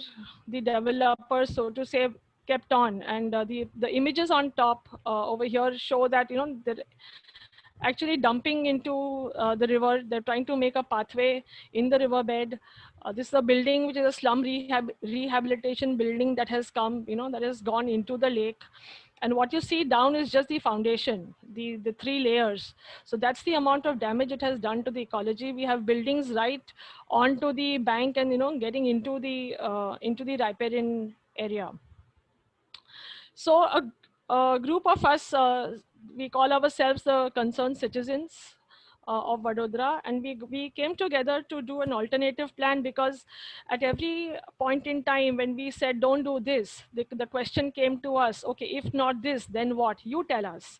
the developers, so to say, kept on. And the images on top over here show that they're actually dumping into the river. They're trying to make a pathway in the riverbed. This is a building which is a slum rehabilitation building that has come, that has gone into the lake. And what you see down is just the foundation, the 3 layers. So that's the amount of damage it has done to the ecology. We have buildings right onto the bank and getting into the riparian area. So a group of us, we call ourselves the concerned citizens of Vadodara, and we came together to do an alternative plan, because at every point in time when we said don't do this, the question came to us, okay, if not this, then what? You tell us.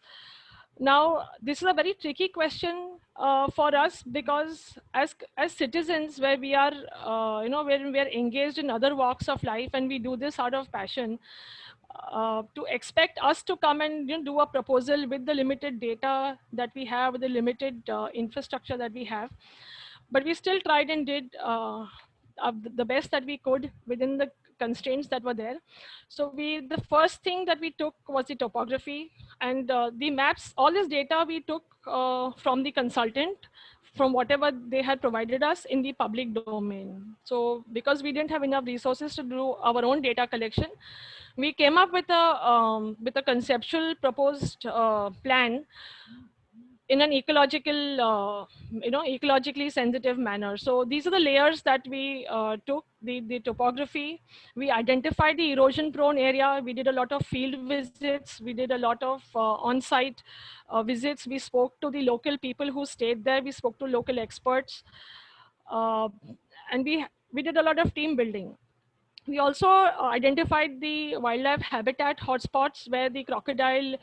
Now, this is a very tricky question for us, because as citizens, where we are, where we are engaged in other walks of life and we do this out of passion, to expect us to come and do a proposal with the limited data that we have, with the limited infrastructure that we have. But we still tried and did the best that we could within the constraints that were there. So the first thing that we took was the topography and the maps. All this data we took from the consultant, from whatever they had provided us in the public domain. So because we didn't have enough resources to do our own data collection, we came up with a conceptual proposed plan in an ecological, ecologically sensitive manner. So these are the layers that we took, the topography. We identified the erosion prone area. We did a lot of field visits. We did a lot of on-site visits. We spoke to the local people who stayed there. We spoke to local experts. And we did a lot of team building. We also identified the wildlife habitat hotspots where the crocodile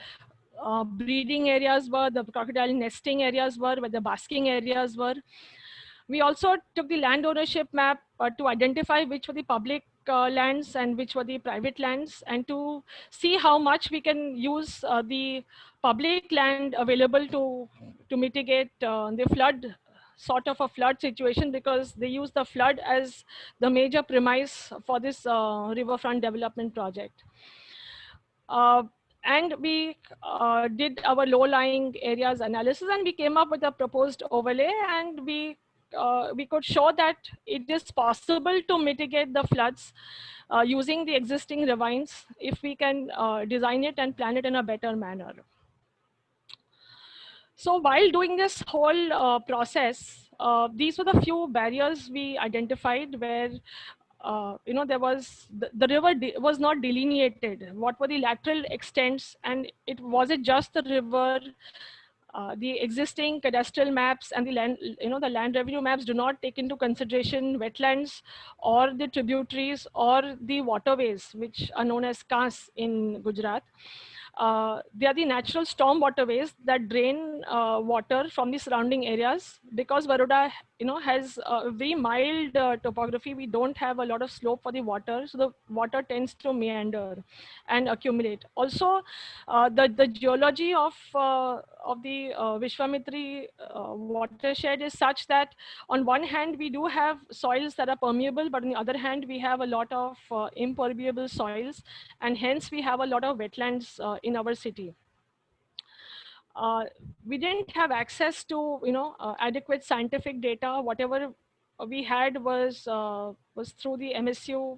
breeding areas were, the crocodile nesting areas were, where the basking areas were. We also took the land ownership map to identify which were the public lands and which were the private lands, and to see how much we can use the public land available to mitigate the flood, sort of a flood situation, because they use the flood as the major premise for this riverfront development project. And we did our low-lying areas analysis, and we came up with a proposed overlay, and we could show that it is possible to mitigate the floods using the existing ravines if we can design it and plan it in a better manner. So while doing this whole process, these were the few barriers we identified where there was the river was not delineated. What were the lateral extents, and was it just the river? The existing cadastral maps and the land, the land revenue maps do not take into consideration wetlands or the tributaries or the waterways, which are known as kas in Gujarat. They are the natural storm waterways that drain water from the surrounding areas. Because Baroda, has a very mild topography, we don't have a lot of slope for the water, so the water tends to meander and accumulate. Also, the geology of the Vishwamitri watershed is such that on one hand we do have soils that are permeable, but on the other hand we have a lot of impermeable soils, and hence we have a lot of wetlands in our city. We didn't have access to adequate scientific data. Whatever we had was through the MSU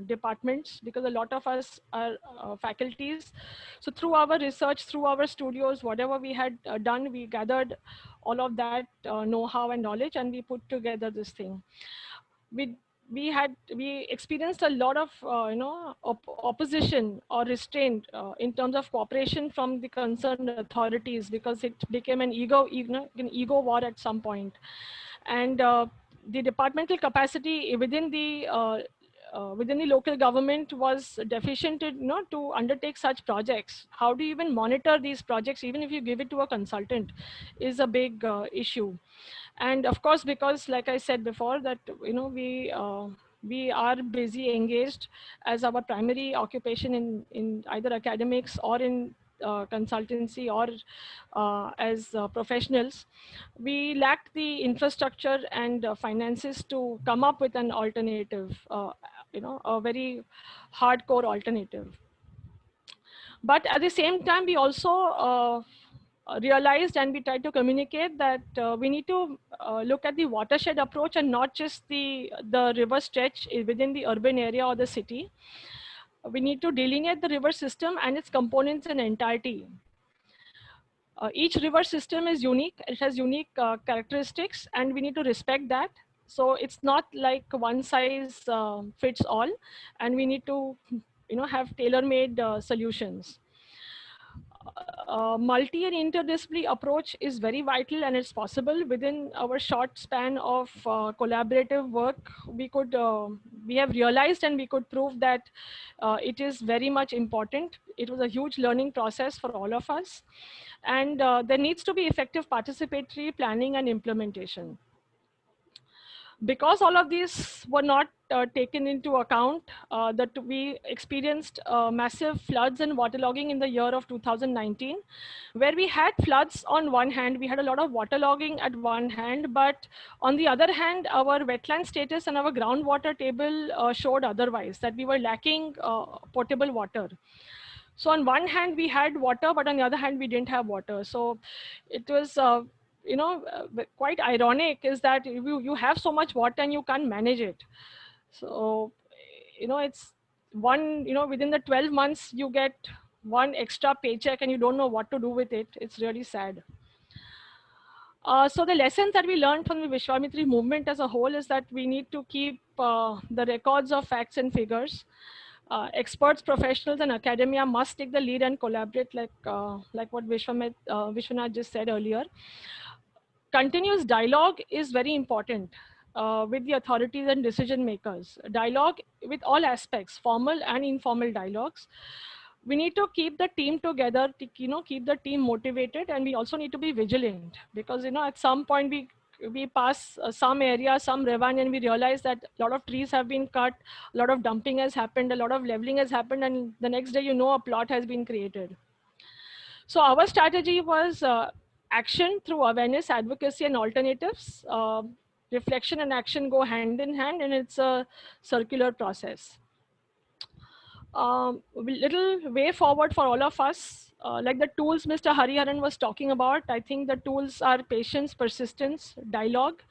departments, because a lot of us are faculties. So through our research, through our studios, whatever we had done, we gathered all of that know-how and knowledge, and we put together this thing. We experienced a lot of opposition or restraint in terms of cooperation from the concerned authorities, because it became an ego war at some point. And the departmental capacity within the local government was deficient to undertake such projects. How do you even monitor these projects, even if you give it to a consultant, is a big issue. And of course, because like I said before, that we are busy engaged as our primary occupation in either academics or in consultancy or as professionals, we lacked the infrastructure and finances to come up with an alternative, a very hardcore alternative. But at the same time, we also realized, and we tried to communicate, that we need to look at the watershed approach and not just the river stretch within the urban area or the city. We need to delineate the river system and its components in entirety. Each river system is unique. It has unique characteristics, and we need to respect that. So it's not like one size fits all, and we need to, have tailor-made solutions. Multi and interdisciplinary approach is very vital, and it's possible within our short span of collaborative work. We have realized and we could prove that it is very much important. It was a huge learning process for all of us, and there needs to be effective participatory planning and implementation. Because all of these were not taken into account, that we experienced massive floods and waterlogging in the year of 2019, where we had floods on one hand, we had a lot of waterlogging at one hand, but on the other hand, our wetland status and our groundwater table showed otherwise, that we were lacking potable water. So on one hand, we had water, but on the other hand, we didn't have water. So it was, quite ironic is that you have so much water and you can't manage it. So, it's one, within the 12 months, you get one extra paycheck and you don't know what to do with it. It's really sad. So the lessons that we learned from the Vishwamitri movement as a whole is that we need to keep the records of facts and figures. Experts, professionals, and academia must take the lead and collaborate, like what Vishwanath just said earlier. Continuous dialogue is very important with the authorities and decision makers. Dialogue with all aspects, formal and informal dialogues. We need to keep the team together, keep the team motivated, and we also need to be vigilant because, at some point we pass some area, some ravine, and we realize that a lot of trees have been cut, a lot of dumping has happened, a lot of leveling has happened, and the next day, a plot has been created. So our strategy was action through awareness, advocacy, and alternatives. Reflection and action go hand in hand, and it's a circular process. Little way forward for all of us, like the tools Mr. Hariharan was talking about. I think the tools are patience, persistence, dialogue.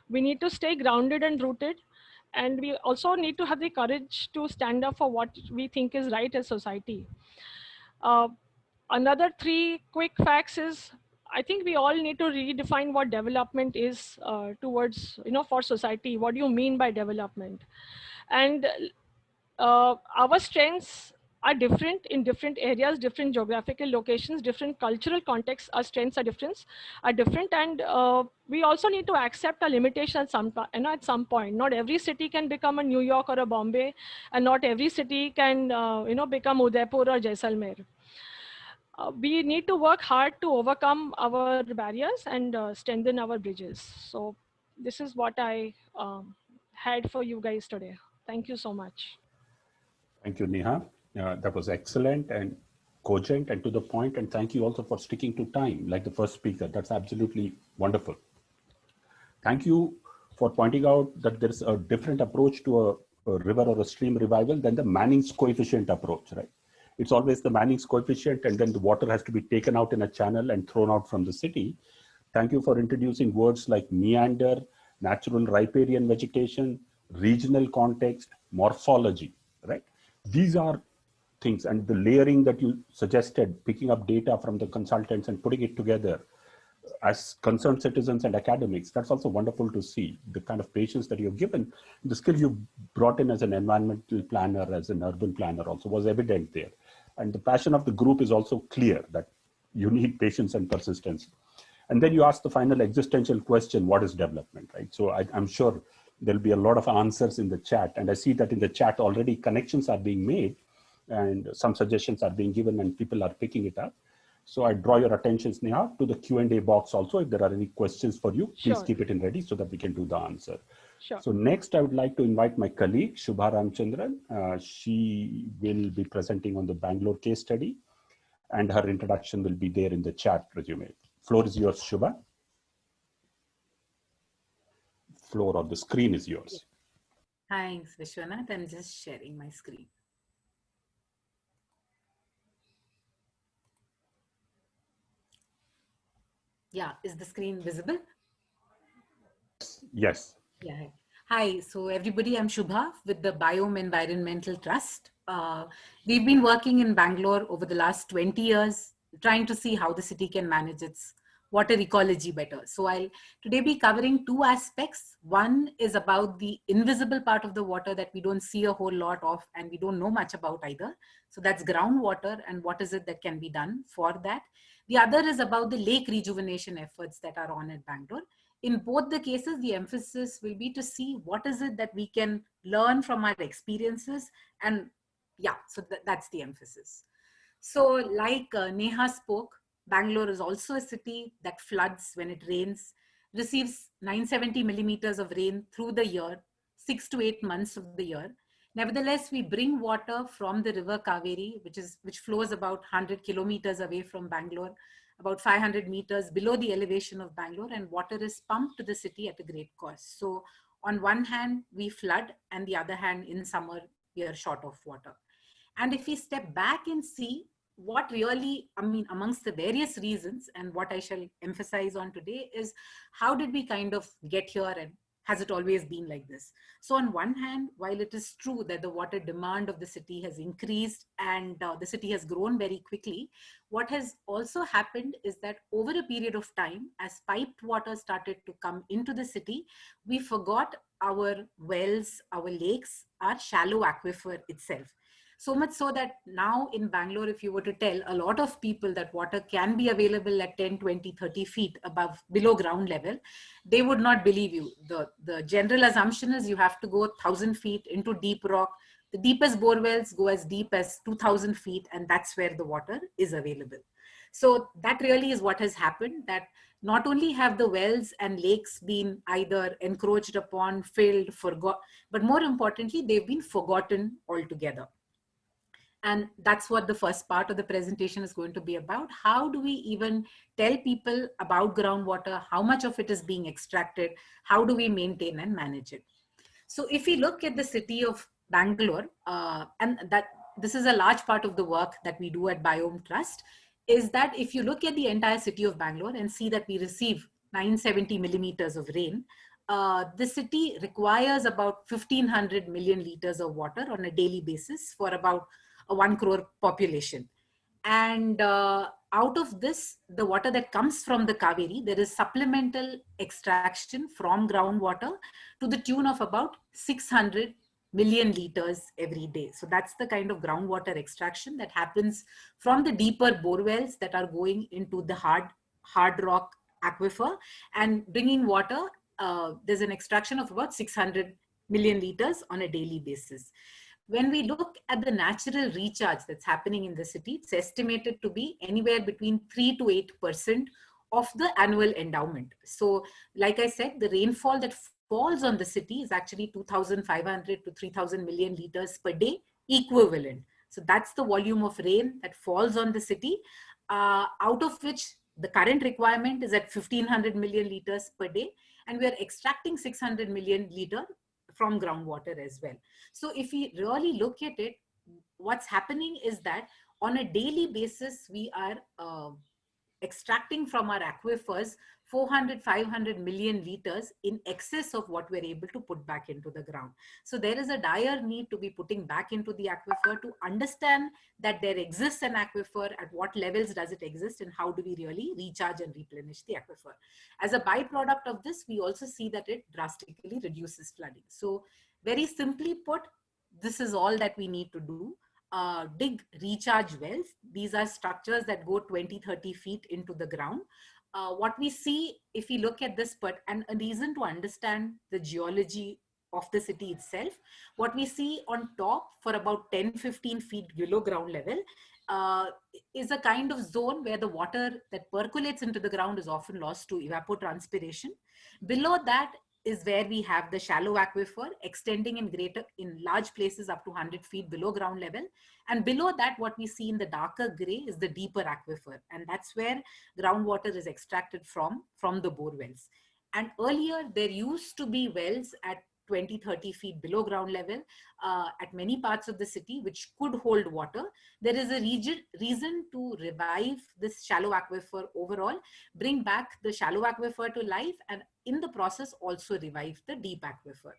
We need to stay grounded and rooted. And we also need to have the courage to stand up for what we think is right as society. Another 3 quick facts is, I think we all need to redefine what development is towards, for society. What do you mean by development? And our strengths are different in different areas, different geographical locations, different cultural contexts. Our strengths are different, and we also need to accept a limitation at some point. Not every city can become a New York or a Bombay, and not every city can become Udaipur or Jaisalmer. We need to work hard to overcome our barriers and strengthen our bridges. So this is what I had for you guys today. Thank you so much. Thank you, Neha. That was excellent and cogent and to the point. And thank you also for sticking to time, like the first speaker. That's absolutely wonderful. Thank you for pointing out that there's a different approach to a river or a stream revival than the Manning's coefficient approach, right? It's always the Manning's coefficient, and then the water has to be taken out in a channel and thrown out from the city. Thank you for introducing words like meander, natural riparian vegetation, regional context, morphology, right? These are things, and the layering that you suggested, picking up data from the consultants and putting it together as concerned citizens and academics, that's also wonderful to see. The kind of patience that you've given, the skill you brought in as an environmental planner, as an urban planner also was evident there. And the passion of the group is also clear that you need patience and persistence. And then you ask the final existential question, what is development, right? So I'm sure there'll be a lot of answers in the chat. And I see that in the chat already connections are being made and some suggestions are being given and people are picking it up. So I draw your attention, Neha, to the Q&A box also. If there are any questions for you, please Sure. keep it in ready so that we can do the answer. Sure. So next, I would like to invite my colleague, Shubha Ramchandran. She will be presenting on the Bangalore case study, and her introduction will be there in the chat resume. Floor is yours, Shubha. Floor or the screen is yours. Thanks, Vishwanath. I'm just sharing my screen. Yeah, is the screen visible? Yes. Yeah. Hi, so everybody, I'm Shubha with the Biome Environmental Trust. We've been working in Bangalore over the last 20 years, trying to see how the city can manage its water ecology better. So I'll today be covering two aspects. One is about the invisible part of the water that we don't see a whole lot of and we don't know much about either. So that's groundwater and what is it that can be done for that. The other is about the lake rejuvenation efforts that are on at Bangalore. In both the cases, the emphasis will be to see what is it that we can learn from our experiences. And yeah, so that's the emphasis. So like Neha spoke, Bangalore is also a city that floods when it rains, receives 970 millimeters of rain through the year, 6 to 8 months of the year. Nevertheless, we bring water from the river Kaveri, which flows about 100 kilometers away from Bangalore, about 500 meters below the elevation of Bangalore, and water is pumped to the city at a great cost. So on one hand, we flood, and the other hand, in summer, we are short of water. And if we step back and see what really, amongst the various reasons, and what I shall emphasize on today is how did we kind of get here and has it always been like this? So on one hand, while it is true that the water demand of the city has increased and the city has grown very quickly, what has also happened is that over a period of time, as piped water started to come into the city, we forgot our wells, our lakes, our shallow aquifer itself. So much so that now in Bangalore, if you were to tell a lot of people that water can be available at 10, 20, 30 feet below ground level, they would not believe you. The general assumption is you have to go 1,000 feet into deep rock. The deepest bore wells go as deep as 2,000 feet, and that's where the water is available. So that really is what has happened, that not only have the wells and lakes been either encroached upon, filled, forgot, but more importantly, they've been forgotten altogether. And that's what the first part of the presentation is going to be about. How do we even tell people about groundwater? How much of it is being extracted? How do we maintain and manage it? So if we look at the city of Bangalore, and that this is a large part of the work that we do at Biome Trust, is that if you look at the entire city of Bangalore and see that we receive 970 millimeters of rain, the city requires about 1,500 million liters of water on a daily basis for about a 1 crore population. And out of this, the water that comes from the Kaveri, there is supplemental extraction from groundwater to the tune of about 600 million liters every day. So that's the kind of groundwater extraction that happens from the deeper bore wells that are going into the hard rock aquifer and bringing water. There's an extraction of about 600 million liters on a daily basis. When we look at the natural recharge that's happening in the city, it's estimated to be anywhere between 3 to 8% of the annual endowment. So like I said, the rainfall that falls on the city is actually 2,500 to 3,000 million liters per day equivalent. So that's the volume of rain that falls on the city, out of which the current requirement is at 1,500 million liters per day. And we are extracting 600 million liters from groundwater as well. So if we really look at it, what's happening is that on a daily basis, we are extracting from our aquifers 400, 500 million liters in excess of what we're able to put back into the ground. So there is a dire need to be putting back into the aquifer to understand that there exists an aquifer, at what levels does it exist, and how do we really recharge and replenish the aquifer. As a byproduct of this, we also see that it drastically reduces flooding. So very simply put, this is all that we need to do. Dig recharge wells. These are structures that go 20, 30 feet into the ground. What we see, if we look at this, and a reason to understand the geology of the city itself, what we see on top for about 10, 15 feet below ground level is a kind of zone where the water that percolates into the ground is often lost to evapotranspiration. Below that is where we have the shallow aquifer extending in large places up to 100 feet below ground level. And below that, what we see in the darker gray is the deeper aquifer. And that's where groundwater is extracted from the bore wells. And earlier, there used to be wells at 20, 30 feet below ground level at many parts of the city, which could hold water. There is a reason to revive this shallow aquifer overall, bring back the shallow aquifer to life, and in the process also revive the deep aquifer.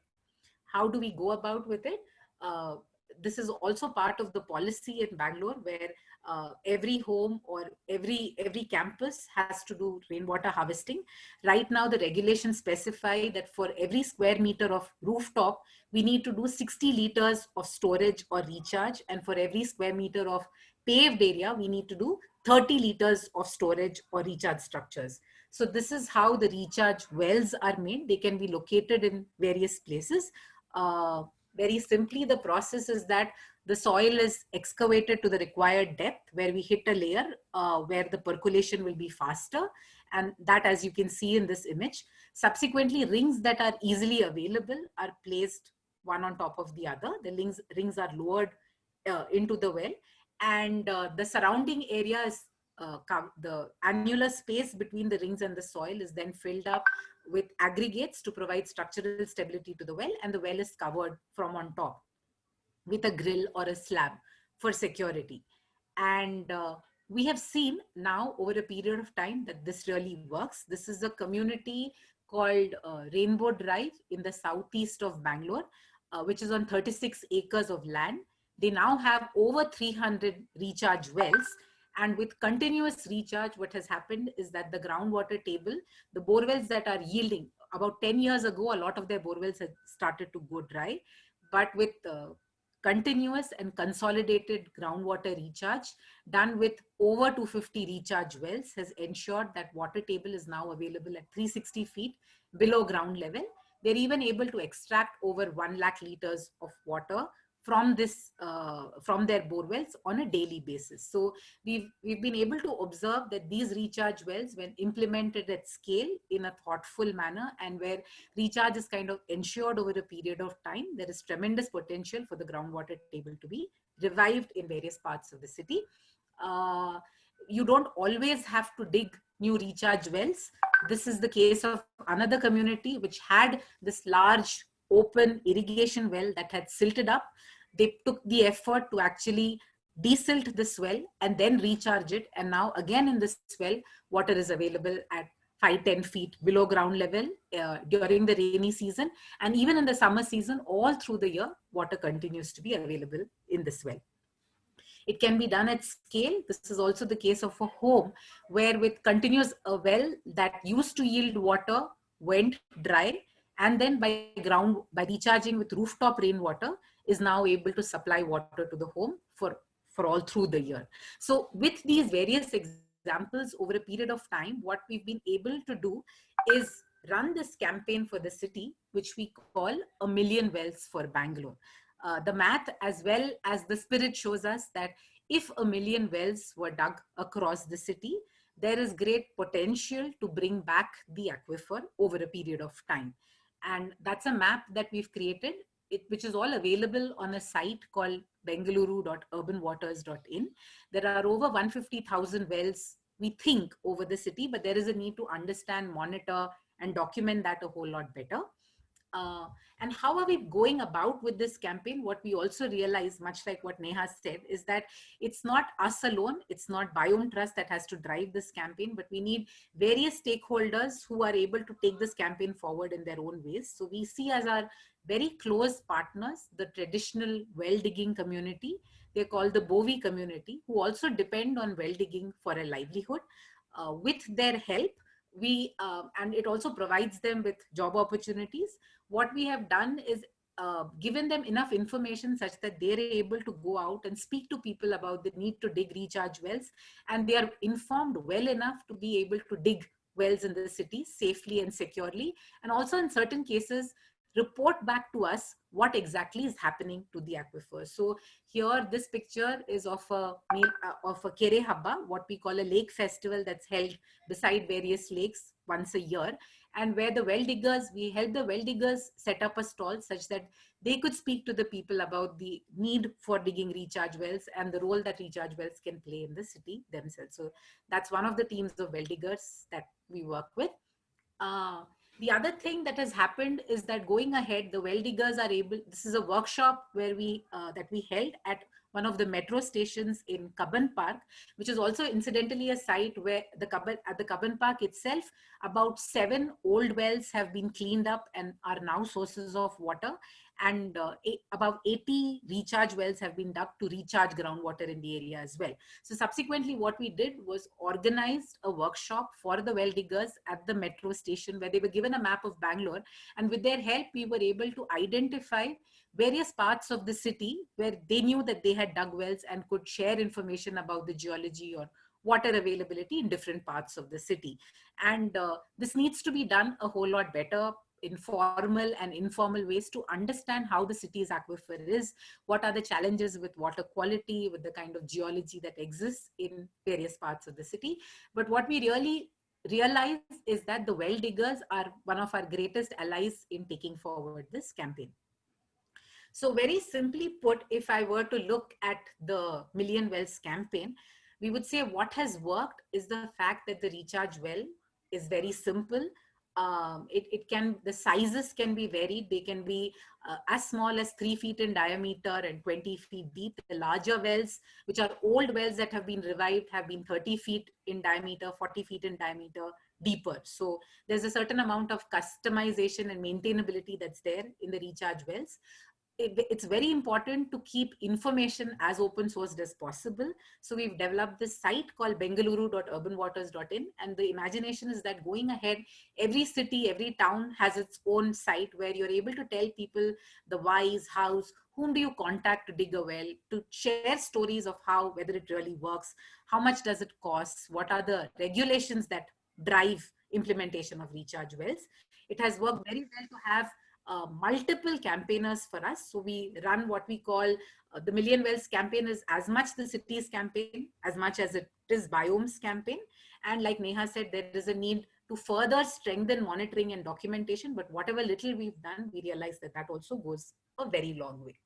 How do we go about with it? this is also part of the policy in Bangalore, where every home or every campus has to do rainwater harvesting. Right now, the regulations specify that for every square meter of rooftop, we need to do 60 liters of storage or recharge. And for every square meter of paved area, we need to do 30 liters of storage or recharge structures. So this is how the recharge wells are made. They can be located in various places. Very simply, the process is that the soil is excavated to the required depth, where we hit a layer where the percolation will be faster. And that, as you can see in this image, subsequently rings that are easily available are placed one on top of the other. The rings are lowered into the well, and the surrounding area is the annular space between the rings and the soil is then filled up with aggregates to provide structural stability to the well, and the well is covered from on top with a grill or a slab for security. And we have seen now over a period of time that this really works. This is a community called Rainbow Drive in the southeast of Bangalore, which is on 36 acres of land. They now have over 300 recharge wells. And with continuous recharge, what has happened is that the groundwater table, the borewells that are yielding, about 10 years ago, a lot of their borewells had started to go dry. But with continuous and consolidated groundwater recharge done with over 250 recharge wells has ensured that water table is now available at 360 feet below ground level. They're even able to extract over 1 lakh liters of water from this from their borewells on a daily basis. So we've been able to observe that these recharge wells, when implemented at scale in a thoughtful manner and where recharge is kind of ensured over a period of time, there is tremendous potential for the groundwater table to be revived in various parts of the city. You don't always have to dig new recharge wells. This is the case of another community which had this large open irrigation well that had silted up. They took the effort to actually desilt this well and then recharge it. And now again in this well, water is available at 5-10 feet below ground level during the rainy season. And even in the summer season, all through the year, water continues to be available in this well. It can be done at scale. This is also the case of a home where with continuous a well that used to yield water went dry, and then by recharging with rooftop rainwater is now able to supply water to the home for all through the year. So with these various examples over a period of time, what we've been able to do is run this campaign for the city, which we call 1 million wells for Bangalore. The math as well as the spirit shows us that if 1 million wells were dug across the city, there is great potential to bring back the aquifer over a period of time. And that's a map that we've created, which is all available on a site called bengaluru.urbanwaters.in. There are over 150,000 wells, we think, over the city, but there is a need to understand, monitor, and document that a whole lot better. And how are we going about with this campaign? What we also realize, much like what Neha said, is that it's not us alone. It's not Biome Trust that has to drive this campaign, but we need various stakeholders who are able to take this campaign forward in their own ways. So we see as our very close partners the traditional well digging community. They're called the Bovi community, who also depend on well digging for a livelihood. With their help, and it also provides them with job opportunities. What we have done is given them enough information such that they're able to go out and speak to people about the need to dig recharge wells, and they are informed well enough to be able to dig wells in the city safely and securely, and also in certain cases report back to us what exactly is happening to the aquifer. So here, this picture is of a Kere Habba, what we call a lake festival that's held beside various lakes once a year, and where the well diggers, we help the well diggers set up a stall such that they could speak to the people about the need for digging recharge wells and the role that recharge wells can play in the city themselves. So that's one of the teams of well diggers that we work with. The other thing that has happened is that going ahead, the well diggers are able, this is a workshop where that we held at one of the metro stations in Cubbon Park, which is also incidentally a site where at the Cubbon Park itself, about 7 old wells have been cleaned up and are now sources of water. and about 80 recharge wells have been dug to recharge groundwater in the area as well. So subsequently, what we did was organized a workshop for the well diggers at the metro station, where they were given a map of Bangalore, and with their help, we were able to identify various parts of the city where they knew that they had dug wells and could share information about the geology or water availability in different parts of the city. And this needs to be done a whole lot better in formal and informal ways to understand how the city's aquifer is, what are the challenges with water quality, with the kind of geology that exists in various parts of the city. But what we really realize is that the well diggers are one of our greatest allies in taking forward this campaign. So very simply put, if I were to look at the Million Wells campaign, we would say what has worked is the fact that the recharge well is very simple. The sizes can be varied. They can be as small as 3 feet in diameter and 20 feet deep. The larger wells, which are old wells that have been revived, have been 30 feet in diameter, 40 feet in diameter, deeper. So there's a certain amount of customization and maintainability that's there in the recharge wells. It's very important to keep information as open sourced as possible. So we've developed this site called bengaluru.urbanwaters.in, and the imagination is that going ahead, every city, every town has its own site where you're able to tell people the whys, hows, whom do you contact to dig a well, to share stories of how, whether it really works, how much does it cost, what are the regulations that drive implementation of recharge wells. It has worked very well to have multiple campaigners for us. So we run what we call the Million Wells campaign is as much the city's campaign, as much as it is biomes campaign. And like Neha said, there is a need to further strengthen monitoring and documentation, but whatever little we've done, we realize that that also goes a very long way.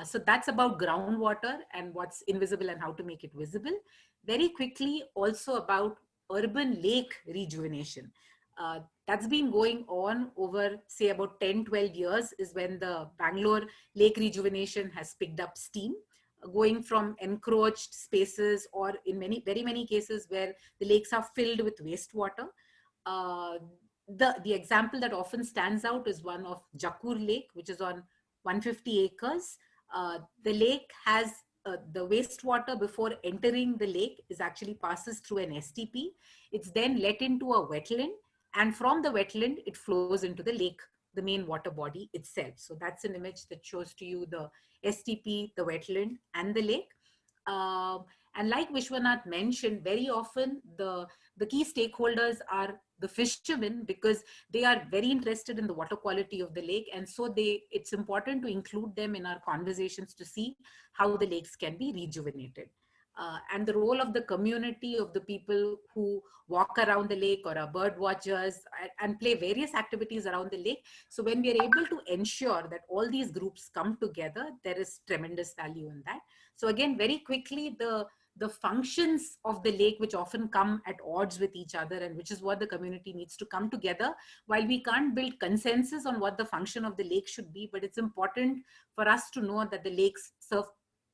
So that's about groundwater and what's invisible and how to make it visible. Very quickly, also about urban lake rejuvenation. That's been going on over, say, about 10, 12 years is when the Bangalore lake rejuvenation has picked up steam, going from encroached spaces or in very many cases where the lakes are filled with wastewater. The example that often stands out is one of Jakur Lake, which is on 150 acres. The lake has the wastewater before entering the lake is actually passes through an STP. It's then let into a wetland, and from the wetland, it flows into the lake, the main water body itself. So that's an image that shows to you the STP, the wetland, and the lake. And like Vishwanath mentioned, very often the key stakeholders are the fishermen, because they are very interested in the water quality of the lake. And so it's important to include them in our conversations to see how the lakes can be rejuvenated. And the role of the community, of the people who walk around the lake or are bird watchers and play various activities around the lake. So when we are able to ensure that all these groups come together, there is tremendous value in that. So again, very quickly, the functions of the lake, which often come at odds with each other, and which is what the community needs to come together. While we can't build consensus on what the function of the lake should be, but it's important for us to know that the lakes serve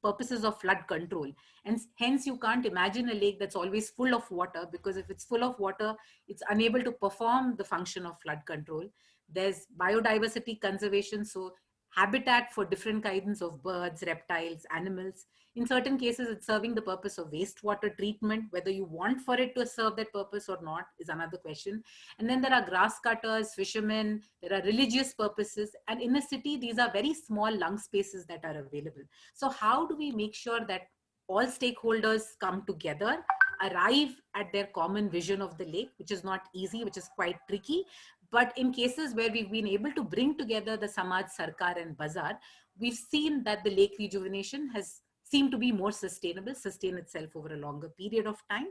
purposes of flood control. And hence you can't imagine a lake that's always full of water, because if it's full of water, it's unable to perform the function of flood control. There's biodiversity conservation, so habitat for different kinds of birds, reptiles, animals. In certain cases, it's serving the purpose of wastewater treatment. Whether you want for it to serve that purpose or not is another question. And then there are grass cutters, fishermen, there are religious purposes. And in a city, these are very small lung spaces that are available. So how do we make sure that all stakeholders come together, arrive at their common vision of the lake, which is not easy, which is quite tricky. But in cases where we've been able to bring together the Samaj, Sarkar, and Bazaar, we've seen that the lake rejuvenation has seemed to be more sustainable, sustain itself over a longer period of time.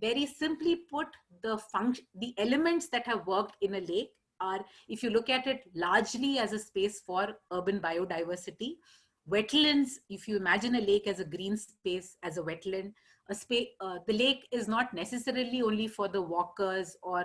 Very simply put, the elements that have worked in a lake are, if you look at it largely as a space for urban biodiversity, wetlands, if you imagine a lake as a green space, as a wetland, the lake is not necessarily only for the walkers or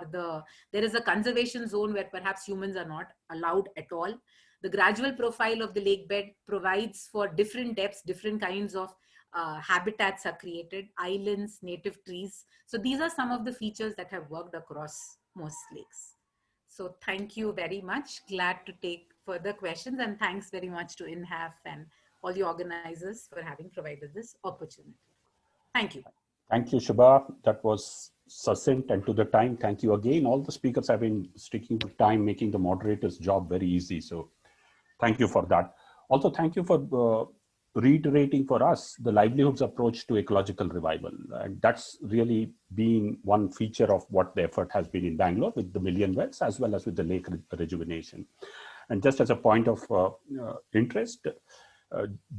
there is a conservation zone where perhaps humans are not allowed at all. The gradual profile of the lake bed provides for different depths, different kinds of habitats are created, islands, native trees. So these are some of the features that have worked across most lakes. So thank you very much. Glad to take further questions, and thanks very much to INHAF and all the organizers for having provided this opportunity. Thank you. Thank you, Shubha. That was succinct and to the time. Thank you again. All the speakers have been sticking to time, making the moderator's job very easy. So thank you for that. Also, thank you for reiterating for us the livelihoods approach to ecological revival. And that's really been one feature of what the effort has been in Bangalore with the million wells as well as with the lake rejuvenation. And just as a point of interest,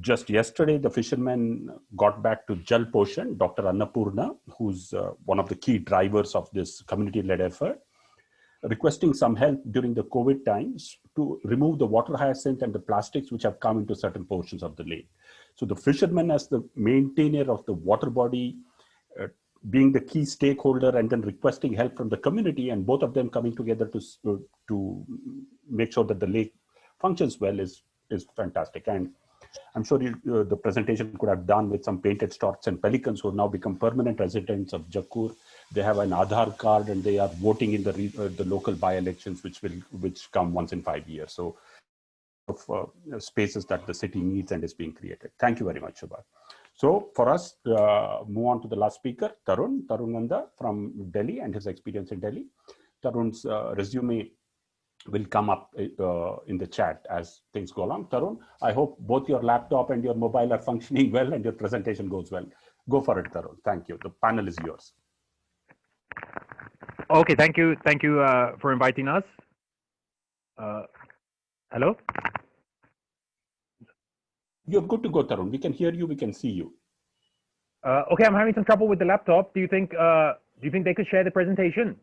just yesterday, the fishermen got back to Jal Poshan, Dr. Annapurna, who's one of the key drivers of this community-led effort, requesting some help during the COVID times to remove the water hyacinth and the plastics which have come into certain portions of the lake. So the fishermen, as the maintainer of the water body, being the key stakeholder and then requesting help from the community, and both of them coming together to make sure that the lake functions well is fantastic. And I'm sure the presentation could have done with some painted storks and pelicans who have now become permanent residents of Jakkur. They have an Aadhaar card and they are voting in the local by-elections, which come once in 5 years. So, spaces that the city needs and is being created. Thank you very much, Shubha. So, for us, move on to the last speaker, Tarun Nanda from Delhi and his experience in Delhi. Tarun's resume will come up in the chat as things go along. Tarun, I hope both your laptop and your mobile are functioning well and your presentation goes well. Go for it, Tarun. Thank you. The panel is yours. Okay, thank you. Thank you for inviting us. Hello? You're good to go, Tarun. We can hear you. We can see you. Okay, I'm having some trouble with the laptop. Do you think they could share the presentation?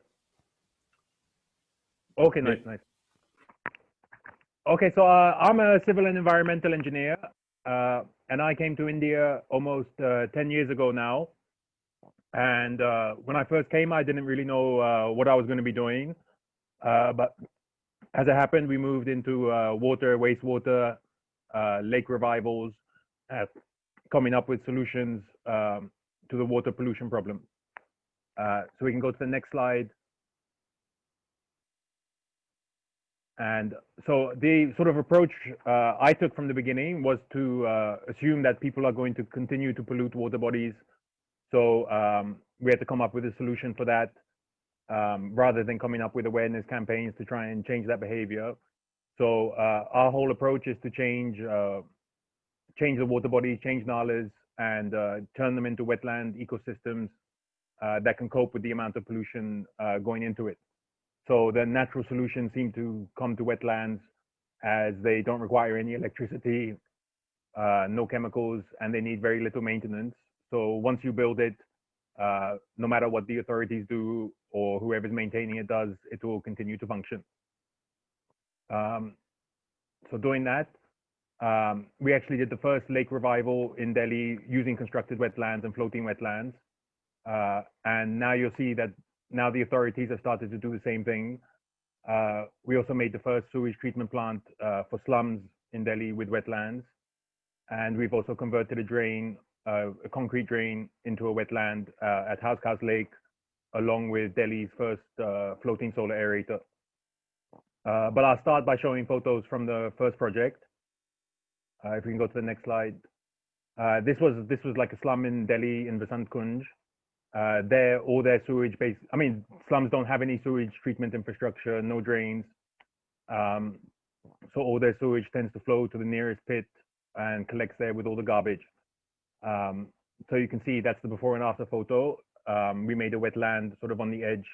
Okay, nice, nice. Okay, so I'm a civil and environmental engineer, and I came to India almost 10 years ago now. And when I first came, I didn't really know what I was going to be doing. But as it happened, we moved into water, wastewater, lake revivals, coming up with solutions to the water pollution problem. So we can go to the next slide. And so the sort of approach I took from the beginning was to assume that people are going to continue to pollute water bodies. So we had to come up with a solution for that, rather than coming up with awareness campaigns to try and change that behavior. So our whole approach is to change the water bodies, change nalas, and turn them into wetland ecosystems that can cope with the amount of pollution going into it. So the natural solutions seem to come to wetlands as they don't require any electricity, no chemicals, and they need very little maintenance. So once you build it, no matter what the authorities do or whoever's maintaining it does, it will continue to function. So doing that, we actually did the first lake revival in Delhi using constructed wetlands and floating wetlands. And now you'll see that now the authorities have started to do the same thing. We also made the first sewage treatment plant for slums in Delhi with wetlands. And we've also converted a drain, a concrete drain, into a wetland at House Cows Lake, along with Delhi's first floating solar aerator. But I'll start by showing photos from the first project. If we can go to the next slide. This was like a slum in Delhi in Vasant Kunj. All their sewage based, I mean, slums don't have any sewage treatment infrastructure, no drains. So all their sewage tends to flow to the nearest pit and collects there with all the garbage. So you can see that's the before and after photo. We made a wetland sort of on the edge.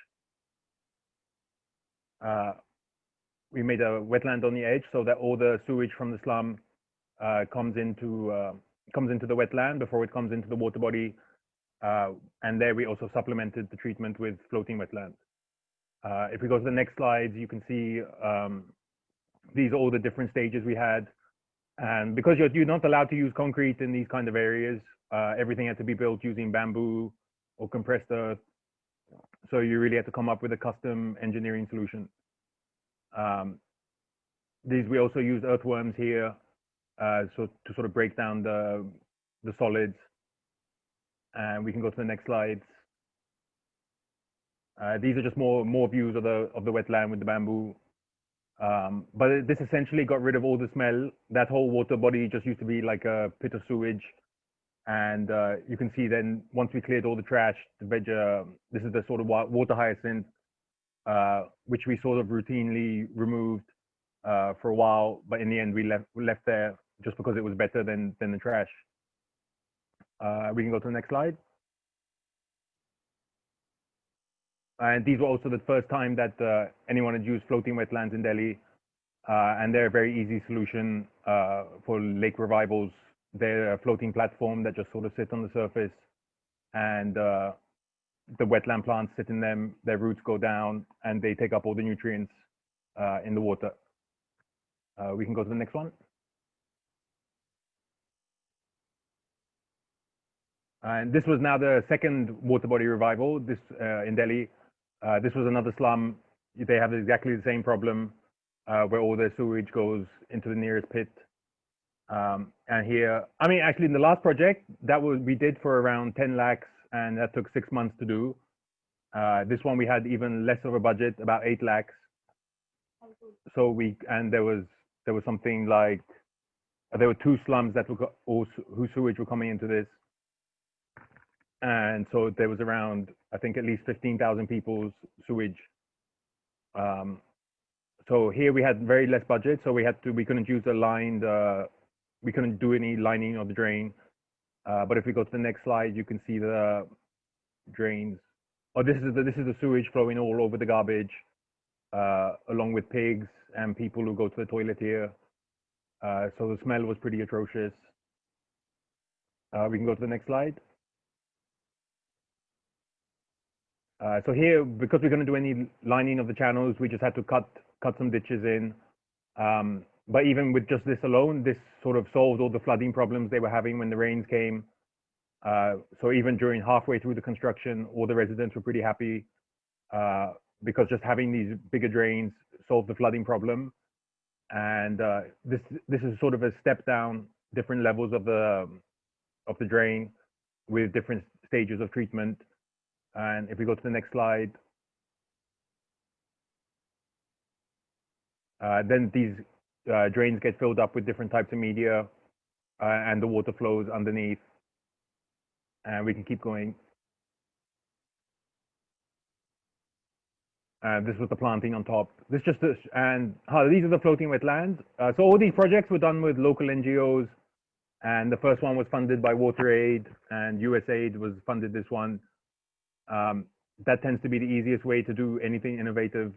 We made a wetland on the edge so that all the sewage from the slum comes into the wetland before it comes into the water body. And there we also supplemented the treatment with floating wetlands. If we go to the next slide, you can see these are all the different stages we had. And because you're not allowed to use concrete in these kind of areas, everything had to be built using bamboo or compressed earth. So you really had to come up with a custom engineering solution. We also used earthworms here, so to sort of break down the solids. And we can go to the next slide. These are just more views of the wetland with the bamboo. But this essentially got rid of all the smell. That whole water body just used to be like a pit of sewage. And you can see then once we cleared all the trash, the veg, this is the sort of water hyacinth, which we sort of routinely removed for a while. But in the end, we left there just because it was better than the trash. We can go to the next slide. And these were also the first time that anyone had used floating wetlands in Delhi. And they're a very easy solution for lake revivals. They're a floating platform that just sort of sit on the surface, and the wetland plants sit in them, their roots go down, and they take up all the nutrients in the water. We can go to the next one. And this was now the second water body revival this in Delhi. This was another slum. They have exactly the same problem where all their sewage goes into the nearest pit. And here, I mean, actually in the last project that we did for around 10 lakhs, and that took 6 months to do. This one we had even less of a budget, about 8 lakhs. So there was something like, there were 2 slums that were whose sewage were coming into this. And so there was around, I think, at least 15,000 people's sewage. So here we had very less budget, so we couldn't use a lined, we couldn't do any lining of the drain. But if we go to the next slide, you can see the drains. Oh, this is the sewage flowing all over the garbage, along with pigs and people who go to the toilet here. So the smell was pretty atrocious. We can go to the next slide. So here, because we couldn't do any lining of the channels, we just had to cut some ditches in. But even with just this alone, this sort of solved all the flooding problems they were having when the rains came. So even during halfway through the construction, all the residents were pretty happy because just having these bigger drains solved the flooding problem. And this is sort of a step down, different levels of the drain with different stages of treatment. And if we go to the next slide, then these drains get filled up with different types of media, and the water flows underneath. And we can keep going. This was the planting on top. These are the floating wetlands. So all these projects were done with local NGOs, and the first one was funded by WaterAid, and USAID was funded this one. That tends to be the easiest way to do anything innovative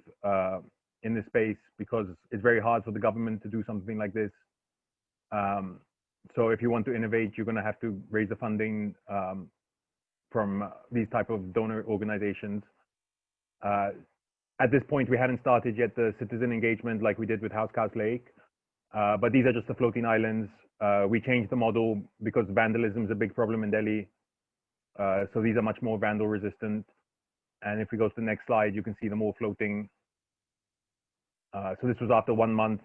in this space, because it's very hard for the government to do something like this. So if you want to innovate, you're going to have to raise the funding from these type of donor organizations. At this point, we hadn't started yet the citizen engagement like we did with House Cows Lake, but these are just the floating islands. We changed the model because vandalism is a big problem in Delhi. So these are much more vandal resistant. And if we go to the next slide, you can see them all floating. So this was after 1 month.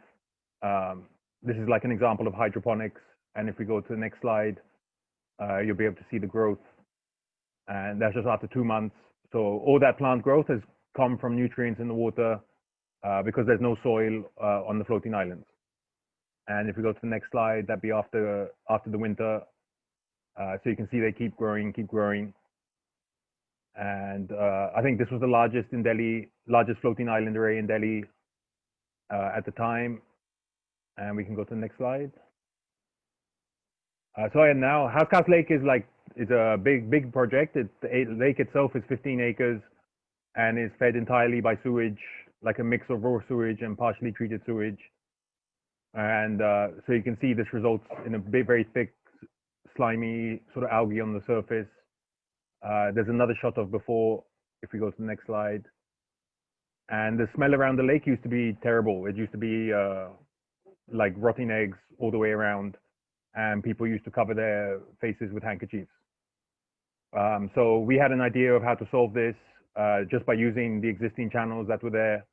This is like an example of hydroponics. And if we go to the next slide, you'll be able to see the growth. And that's just after 2 months. So all that plant growth has come from nutrients in the water because there's no soil on the floating islands. And if we go to the next slide, that'd be after the winter. So you can see they keep growing. And I think this was the largest in Delhi, largest floating island array in Delhi at the time. And we can go to the next slide. So now House Cows Lake is a big project. The lake itself is 15 acres and is fed entirely by sewage, like a mix of raw sewage and partially treated sewage. And so you can see this results in a very thick, slimy sort of algae on the surface. There's another shot of before, if we go to the next slide. And the smell around the lake used to be terrible. It used to be like rotting eggs all the way around, and people used to cover their faces with handkerchiefs. So we had an idea of how to solve this just by using the existing channels that were there,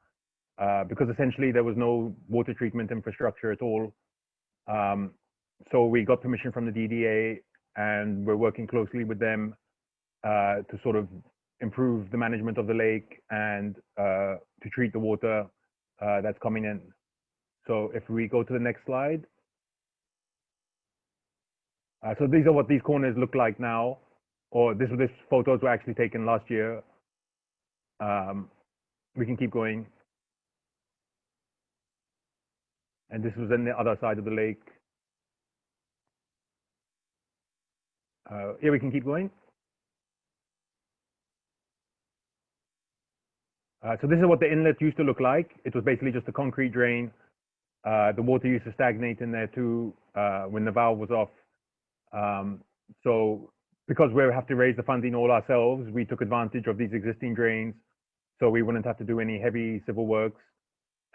because essentially there was no water treatment infrastructure at all. So we got permission from the DDA, and we're working closely with them to sort of improve the management of the lake and to treat the water that's coming in. So if we go to the next slide. So these are what these corners look like now, or this photos were actually taken last year. We can keep going. And this was on the other side of the lake. Yeah, we can keep going. So this is what the inlet used to look like. It was basically just a concrete drain. The water used to stagnate in there too when the valve was off. So because we have to raise the funding all ourselves, we took advantage of these existing drains, so we wouldn't have to do any heavy civil works.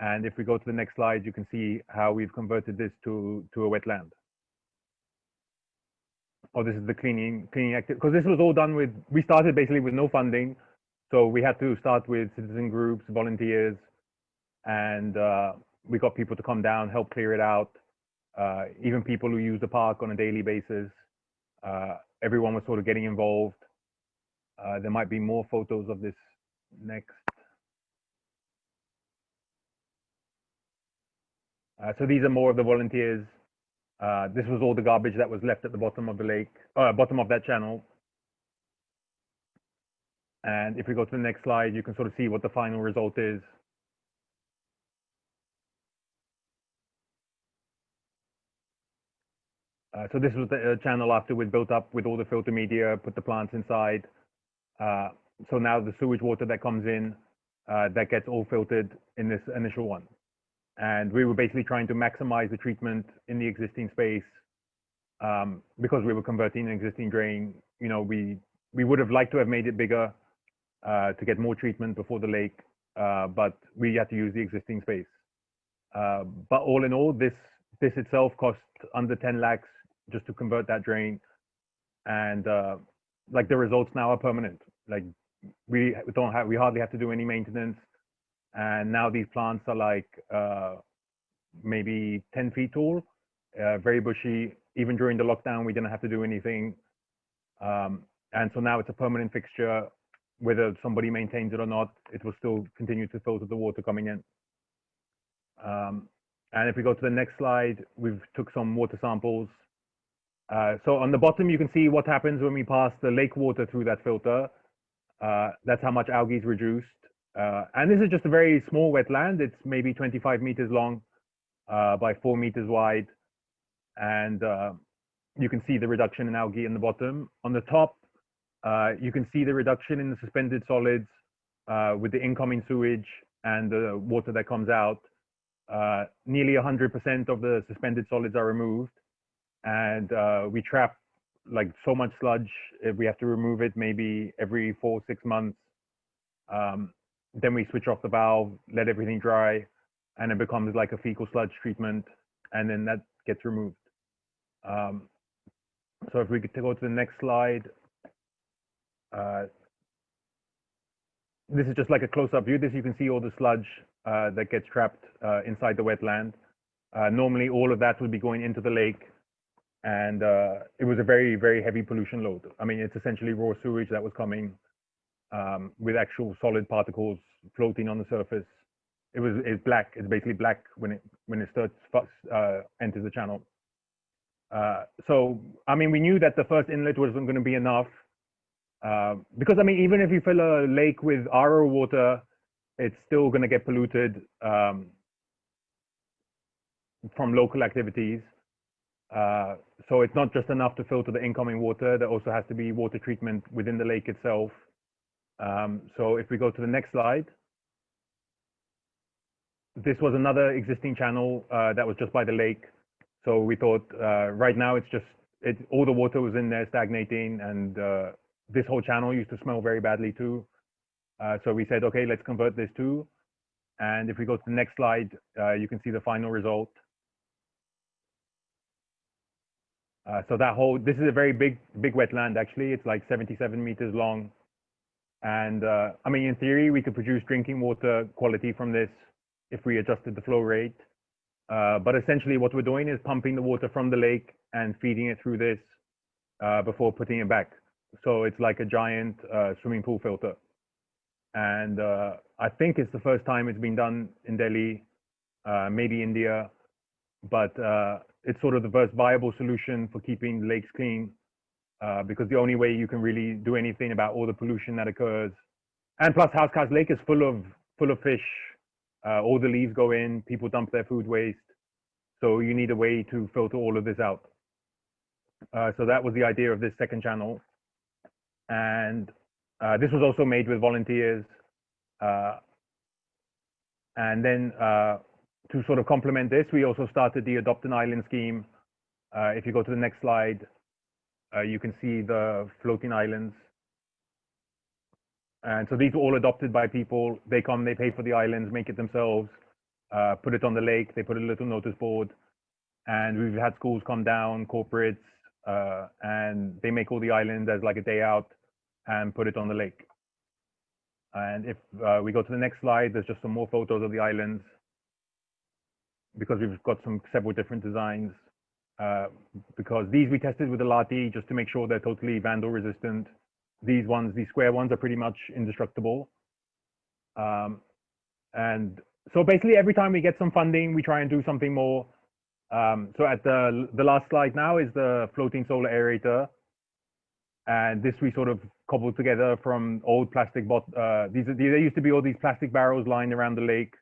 And if we go to the next slide, you can see how we've converted this to a wetland. Oh, this is the cleaning activity, because this was all done with, we started basically with no funding. So we had to start with citizen groups, volunteers, and we got people to come down, help clear it out. Even people who use the park on a daily basis. Everyone was sort of getting involved. There might be more photos of this next. So these are more of the volunteers. This was all the garbage that was left at the bottom of the lake, bottom of that channel. And if we go to the next slide, you can sort of see what the final result is. So this was the channel after we built up with all the filter media, put the plants inside. So now the sewage water that comes in, that gets all filtered in this initial one. And we were basically trying to maximize the treatment in the existing space because we were converting an existing drain. You know, we would have liked to have made it bigger to get more treatment before the lake, but we had to use the existing space. But all in all, this itself cost under 10 lakhs just to convert that drain. And like the results now are permanent. Like we hardly have to do any maintenance. And now these plants are like maybe 10 feet tall, very bushy. Even during the lockdown, we didn't have to do anything. And so now it's a permanent fixture. Whether somebody maintains it or not, it will still continue to filter the water coming in. And if we go to the next slide, we've took some water samples. So on the bottom, you can see what happens when we pass the lake water through that filter. That's how much algae is reduced. And this is just a very small wetland. It's maybe 25 meters long by 4 meters wide. And you can see the reduction in algae in the bottom. On the top, you can see the reduction in the suspended solids with the incoming sewage and the water that comes out. Nearly 100% of the suspended solids are removed. And we trap like so much sludge. If we have to remove it maybe every 4 or 6 months. Then we switch off the valve, let everything dry, and it becomes like a fecal sludge treatment, and then that gets removed. So if we could go to the next slide. This is just like a close-up view. You can see all the sludge that gets trapped inside the wetland. Normally, all of that would be going into the lake, and it was a very, very heavy pollution load. I mean, it's essentially raw sewage that was coming with actual solid particles floating on the surface. It's black. It's basically black when it starts enters the channel. So I mean, we knew that the first inlet wasn't going to be enough because I mean, even if you fill a lake with RO water, it's still going to get polluted from local activities. So it's not just enough to filter the incoming water. There also has to be water treatment within the lake itself. So if we go to the next slide, this was another existing channel that was just by the lake. So we thought right now all the water was in there stagnating, and this whole channel used to smell very badly too. So we said, okay, let's convert this too. And if we go to the next slide, you can see the final result. So this is a very big wetland actually. It's like 77 meters long. And I mean, in theory, we could produce drinking water quality from this if we adjusted the flow rate. But essentially what we're doing is pumping the water from the lake and feeding it through this before putting it back. So it's like a giant swimming pool filter. And I think it's the first time it's been done in Delhi, maybe India, but it's sort of the first viable solution for keeping lakes clean, because the only way you can really do anything about all the pollution that occurs. And plus, House Lake is full of fish. All the leaves go in, people dump their food waste. So you need a way to filter all of this out. So that was the idea of this second channel. And this was also made with volunteers. And then to sort of complement this, we also started the Adopt an Island scheme. If you go to the next slide, you can see the floating islands. And so these were all adopted by people. They come, they pay for the islands, make it themselves, put it on the lake. They put a little notice board. And we've had schools come down, corporates, and they make all the islands as like a day out and put it on the lake. And if we go to the next slide, there's just some more photos of the islands, because we've got several different designs. Because these we tested with the Lati just to make sure they're totally vandal resistant. These square ones are pretty much indestructible. And so basically every time we get some funding, we try and do something more. So at the last slide now is the floating solar aerator. And this we sort of cobbled together from old plastic there used to be all these plastic barrels lying around the lake,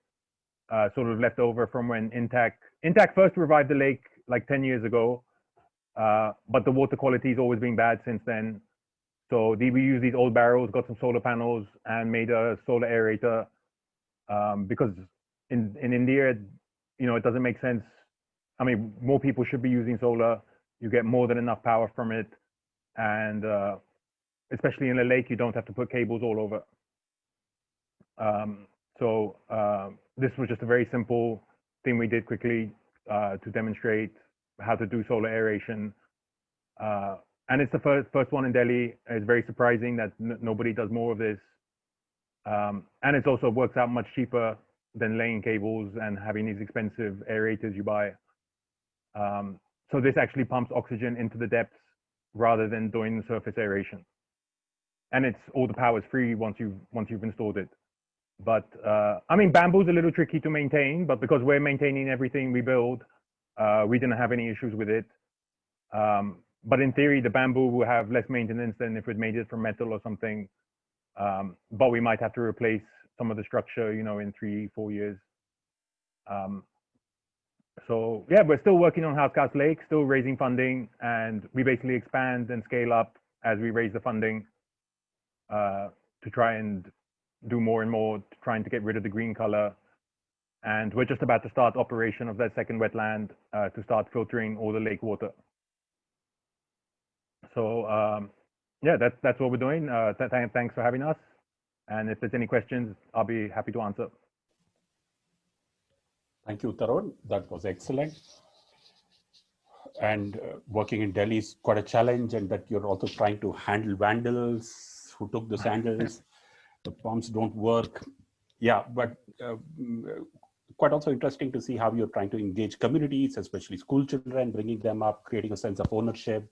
sort of left over from when INHAF first revived the lake like 10 years ago. But the water quality has always been bad since then. So we used these old barrels, got some solar panels, and made a solar aerator. Because in India, you know, it doesn't make sense. I mean, more people should be using solar. You get more than enough power from it. And especially in a lake, you don't have to put cables all over. So this was just a very simple thing we did quickly to demonstrate how to do solar aeration. And it's the first one in Delhi. It's very surprising that nobody does more of this. And it also works out much cheaper than laying cables and having these expensive aerators you buy. So this actually pumps oxygen into the depths rather than doing the surface aeration. And all the power is free once you've installed it. But I mean, bamboo's a little tricky to maintain, but because we're maintaining everything we build, we didn't have any issues with it. But in theory, the bamboo will have less maintenance than if it made it from metal or something. But we might have to replace some of the structure, you know, in 3-4 years. So yeah, we're still working on House Lake, still raising funding, and we basically expand and scale up as we raise the funding to try and do more and more, trying to get rid of the green color. And we're just about to start operation of that second wetland to start filtering all the lake water. So yeah, that's what we're doing. Thanks for having us. And if there's any questions, I'll be happy to answer. Thank you, Tarun. That was excellent. And working in Delhi is quite a challenge, and that you're also trying to handle vandals who took the sandals. The pumps don't work. Yeah, but quite also interesting to see how you're trying to engage communities, especially school children, bringing them up, creating a sense of ownership,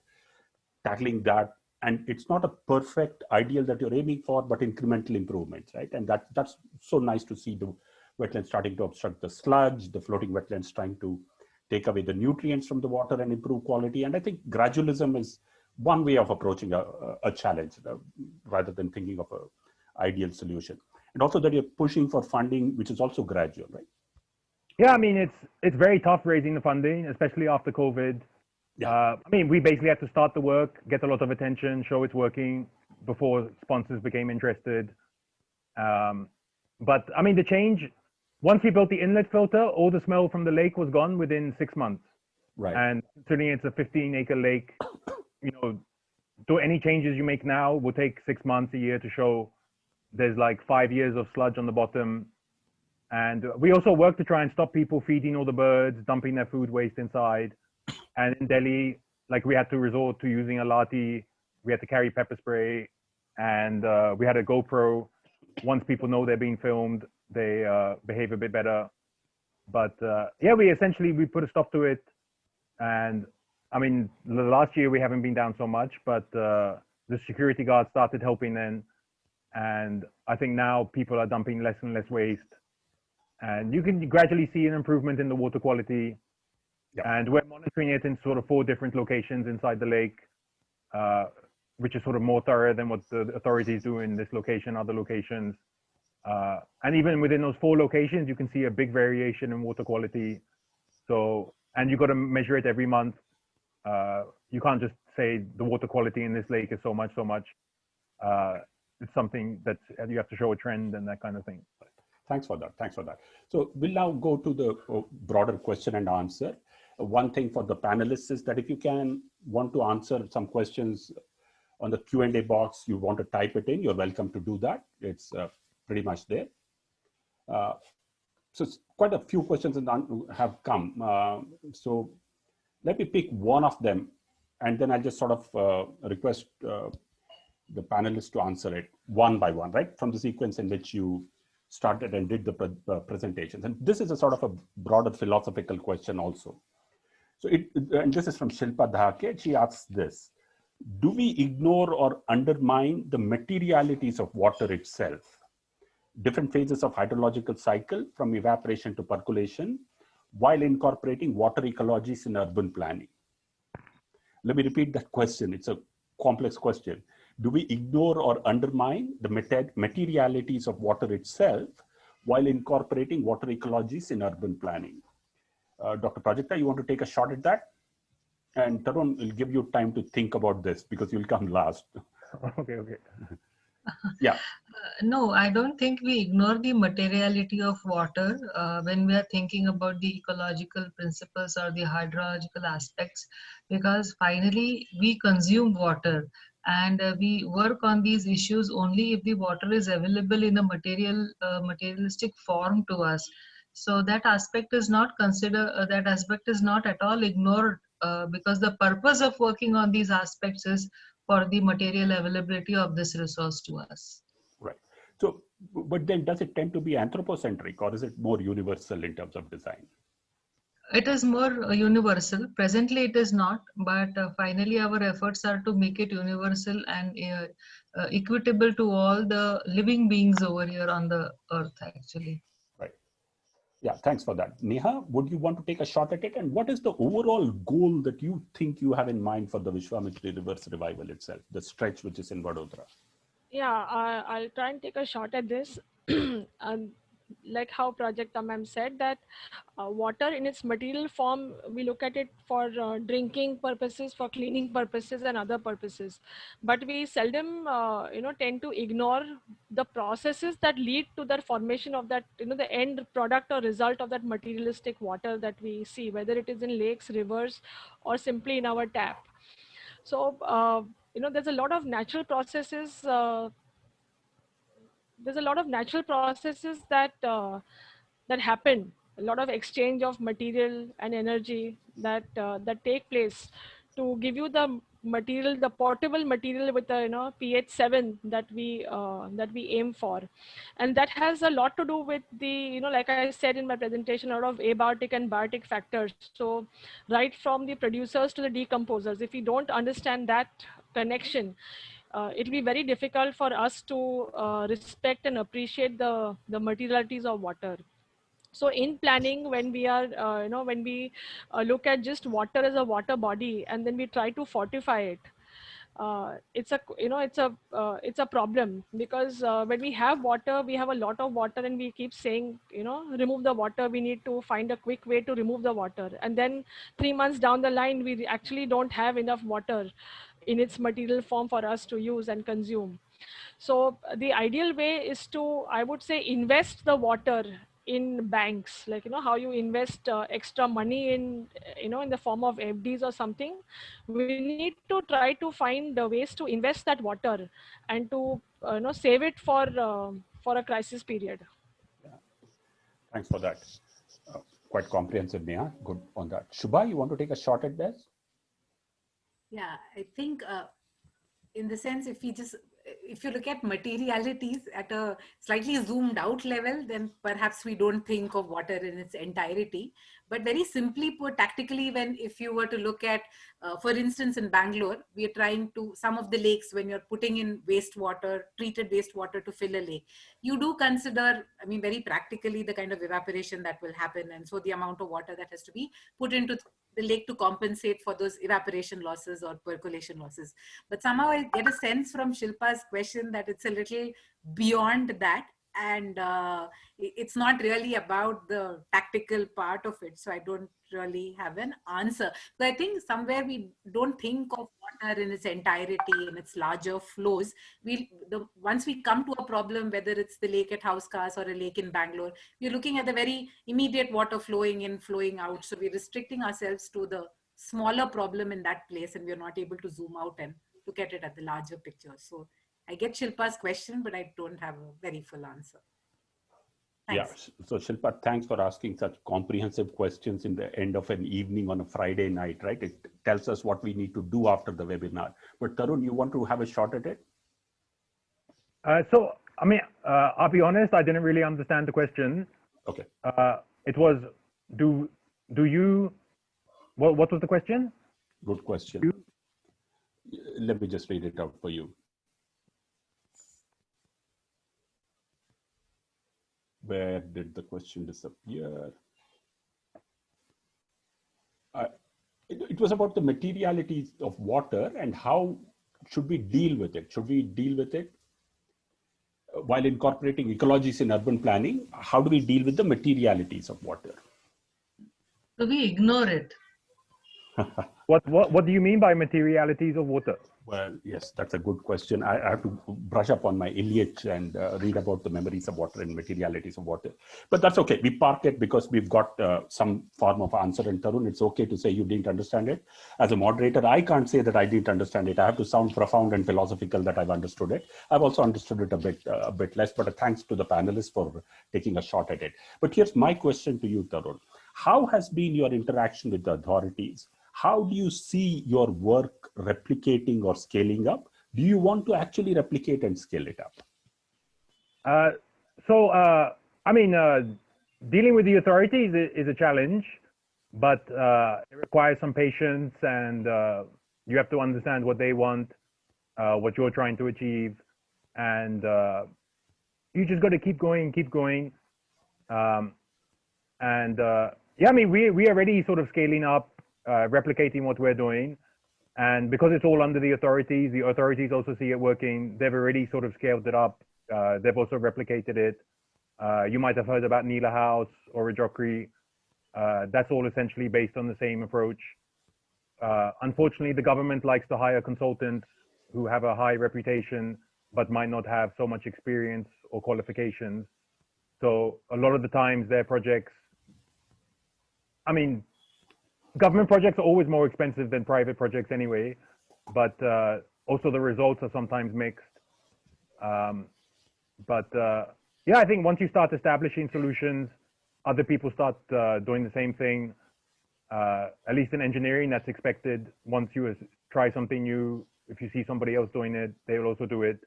tackling that. And it's not a perfect ideal that you're aiming for, but incremental improvements, right? And that's so nice to see the wetlands starting to obstruct the sludge, the floating wetlands trying to take away the nutrients from the water and improve quality. And I think gradualism is one way of approaching a challenge rather than thinking of an ideal solution. And also that you're pushing for funding, which is also gradual, right? Yeah, I mean, it's very tough raising the funding, especially after COVID. Yeah. I mean, we basically had to start the work, get a lot of attention, show it's working before sponsors became interested. But I mean, the change, once we built the inlet filter, all the smell from the lake was gone within 6 months. Right. And considering it's a 15-acre lake, you know, do any changes you make now will take 6 months, a year to show. There's like 5 years of sludge on the bottom. And we also work to try and stop people feeding all the birds, dumping their food waste inside. And in Delhi, like we had to resort to using a Lati, we had to carry pepper spray, and we had a GoPro. Once people know they're being filmed, they behave a bit better. But yeah, we put a stop to it. And I mean, last year we haven't been down so much, but the security guards started helping then. And I think now people are dumping less and less waste. And you can gradually see an improvement in the water quality. Yeah. And we're monitoring it in sort of 4 different locations inside the lake, which is sort of more thorough than what the authorities do in this location, other locations. And even within those 4 locations, you can see a big variation in water quality. So, and you got to measure it every month. You can't just say the water quality in this lake is so much. It's something that you have to show a trend and that kind of thing. Thanks for that. Thanks for that. So we'll now go to the broader question and answer. One thing for the panelists is that if you want to answer some questions on the Q&A box, you want to type it in, you're welcome to do that. It's pretty much there. So quite a few questions have come. So let me pick one of them, and then I'll just sort of request the panelists to answer it one by one, right? From the sequence in which you started and did the presentations. And this is a sort of a broader philosophical question also. So and this is from Shilpa Dhake. She asks this: do we ignore or undermine the materialities of water itself? Different phases of hydrological cycle from evaporation to percolation while incorporating water ecologies in urban planning. Let me repeat that question. It's a complex question. Do we ignore or undermine the materialities of water itself while incorporating water ecologies in urban planning? Dr. Prajakta, you want to take a shot at that? And Tarun will give you time to think about this because you'll come last. Okay. Yeah. No, I don't think we ignore the materiality of water when we are thinking about the ecological principles or the hydrological aspects, because finally we consume water and we work on these issues only if the water is available in a materialistic form to us. So that aspect is not that aspect is not at all ignored because the purpose of working on these aspects is for the material availability of this resource to us. Right. So, but then does it tend to be anthropocentric, or is it more universal in terms of design? It is more universal. Presently it is not, but finally our efforts are to make it universal and equitable to all the living beings over here on the earth actually. Right. Yeah, thanks for that. Neha, would you want to take a shot at it? And what is the overall goal that you think you have in mind for the Vishwamitra Reverse Revival itself, the stretch which is in Vadodara? Yeah, I'll try and take a shot at this. Like how Prajakta ma'am said, that water in its material form, we look at it for drinking purposes, for cleaning purposes and other purposes. But we seldom, tend to ignore the processes that lead to the formation of that, the end product or result of that materialistic water that we see, whether it is in lakes, rivers, or simply in our tap. So, there's a lot of natural processes. That happen. A lot of exchange of material and energy that take place to give you the material, the portable material with the pH 7 that we aim for, and that has a lot to do with the like I said in my presentation, a lot of abiotic and biotic factors. So right from the producers to the decomposers, if we don't understand that connection, it will be very difficult for us to respect and appreciate the materialities of water. So in planning, when we are when we look at just water as a water body and then we try to fortify it, it's a problem, because when we have water, we have a lot of water and we keep saying, remove the water, we need to find a quick way to remove the water, and then 3 months down the line we actually don't have enough water in its material form for us to use and consume. So the ideal way is to, I would say, invest the water in banks, like how you invest extra money in in the form of FDs or something. We need to try to find ways to invest that water and to save it for a crisis period. Yeah. Thanks for that. Quite comprehensive, Neha. Good on that. Shubha, you want to take a shot at this? Yeah, I think in the sense, if we just, if you look at materialities at a slightly zoomed out level, then perhaps we don't think of water in its entirety. But very simply put, tactically, if you were to look at, for instance, in Bangalore, we are trying to, some of the lakes, when you're putting in wastewater, treated wastewater to fill a lake, you do consider, I mean, very practically, the kind of evaporation that will happen. And so the amount of water that has to be put into the lake to compensate for those evaporation losses or percolation losses. But somehow I get a sense from Shilpa's question that it's a little beyond that. And it's not really about the tactical part of it. So I don't really have an answer. So I think somewhere we don't think of water in its entirety, in its larger flows. Once we come to a problem, whether it's the lake at Housekas or a lake in Bangalore, we're looking at the very immediate water flowing in, flowing out. So we're restricting ourselves to the smaller problem in that place, and we're not able to zoom out and look at it at the larger picture. So I get Shilpa's question, but I don't have a very full answer. Thanks. Yeah, so Shilpa, thanks for asking such comprehensive questions in the end of an evening on a Friday night, right? It tells us what we need to do after the webinar. But Tarun, you want to have a shot at it? So, I mean, I'll be honest, I didn't really understand the question. Okay. It was, do you, what was the question? Good question. Let me just read it out for you. Where did the question disappear? It was about the materialities of water and how should we deal with it? Should we deal with it while incorporating ecologies in urban planning? How do we deal with the materialities of water? So we ignore it. What do you mean by materialities of water? Well, yes, that's a good question. I have to brush up on my Ilyich and read about the memories of water and materialities of water. But that's okay. We park it because we've got some form of answer. And Tarun, it's okay to say you didn't understand it. As a moderator, I can't say that I didn't understand it. I have to sound profound and philosophical that I've understood it. I've also understood it a bit less, but thanks to the panelists for taking a shot at it. But here's my question to you, Tarun. How has been your interaction with the authorities? How do you see your work replicating or scaling up? Do you want to actually replicate and scale it up? I mean, dealing with the authorities is a challenge, but it requires some patience, and you have to understand what they want, what you're trying to achieve, and you just got to keep going. Yeah, I mean, we are already sort of scaling up, replicating what we're doing. And because it's all under the authorities also see it working. They've already sort of scaled it up. They've also replicated it. You might have heard about Neela House or Rajokri. That's all essentially based on the same approach. Unfortunately, the government likes to hire consultants who have a high reputation, but might not have so much experience or qualifications. So a lot of the times their projects, I mean, government projects are always more expensive than private projects anyway, but also the results are sometimes mixed. Yeah, I think once you start establishing solutions, other people start doing the same thing. At least in engineering, that's expected. Once you try something new, if you see somebody else doing it, they will also do it.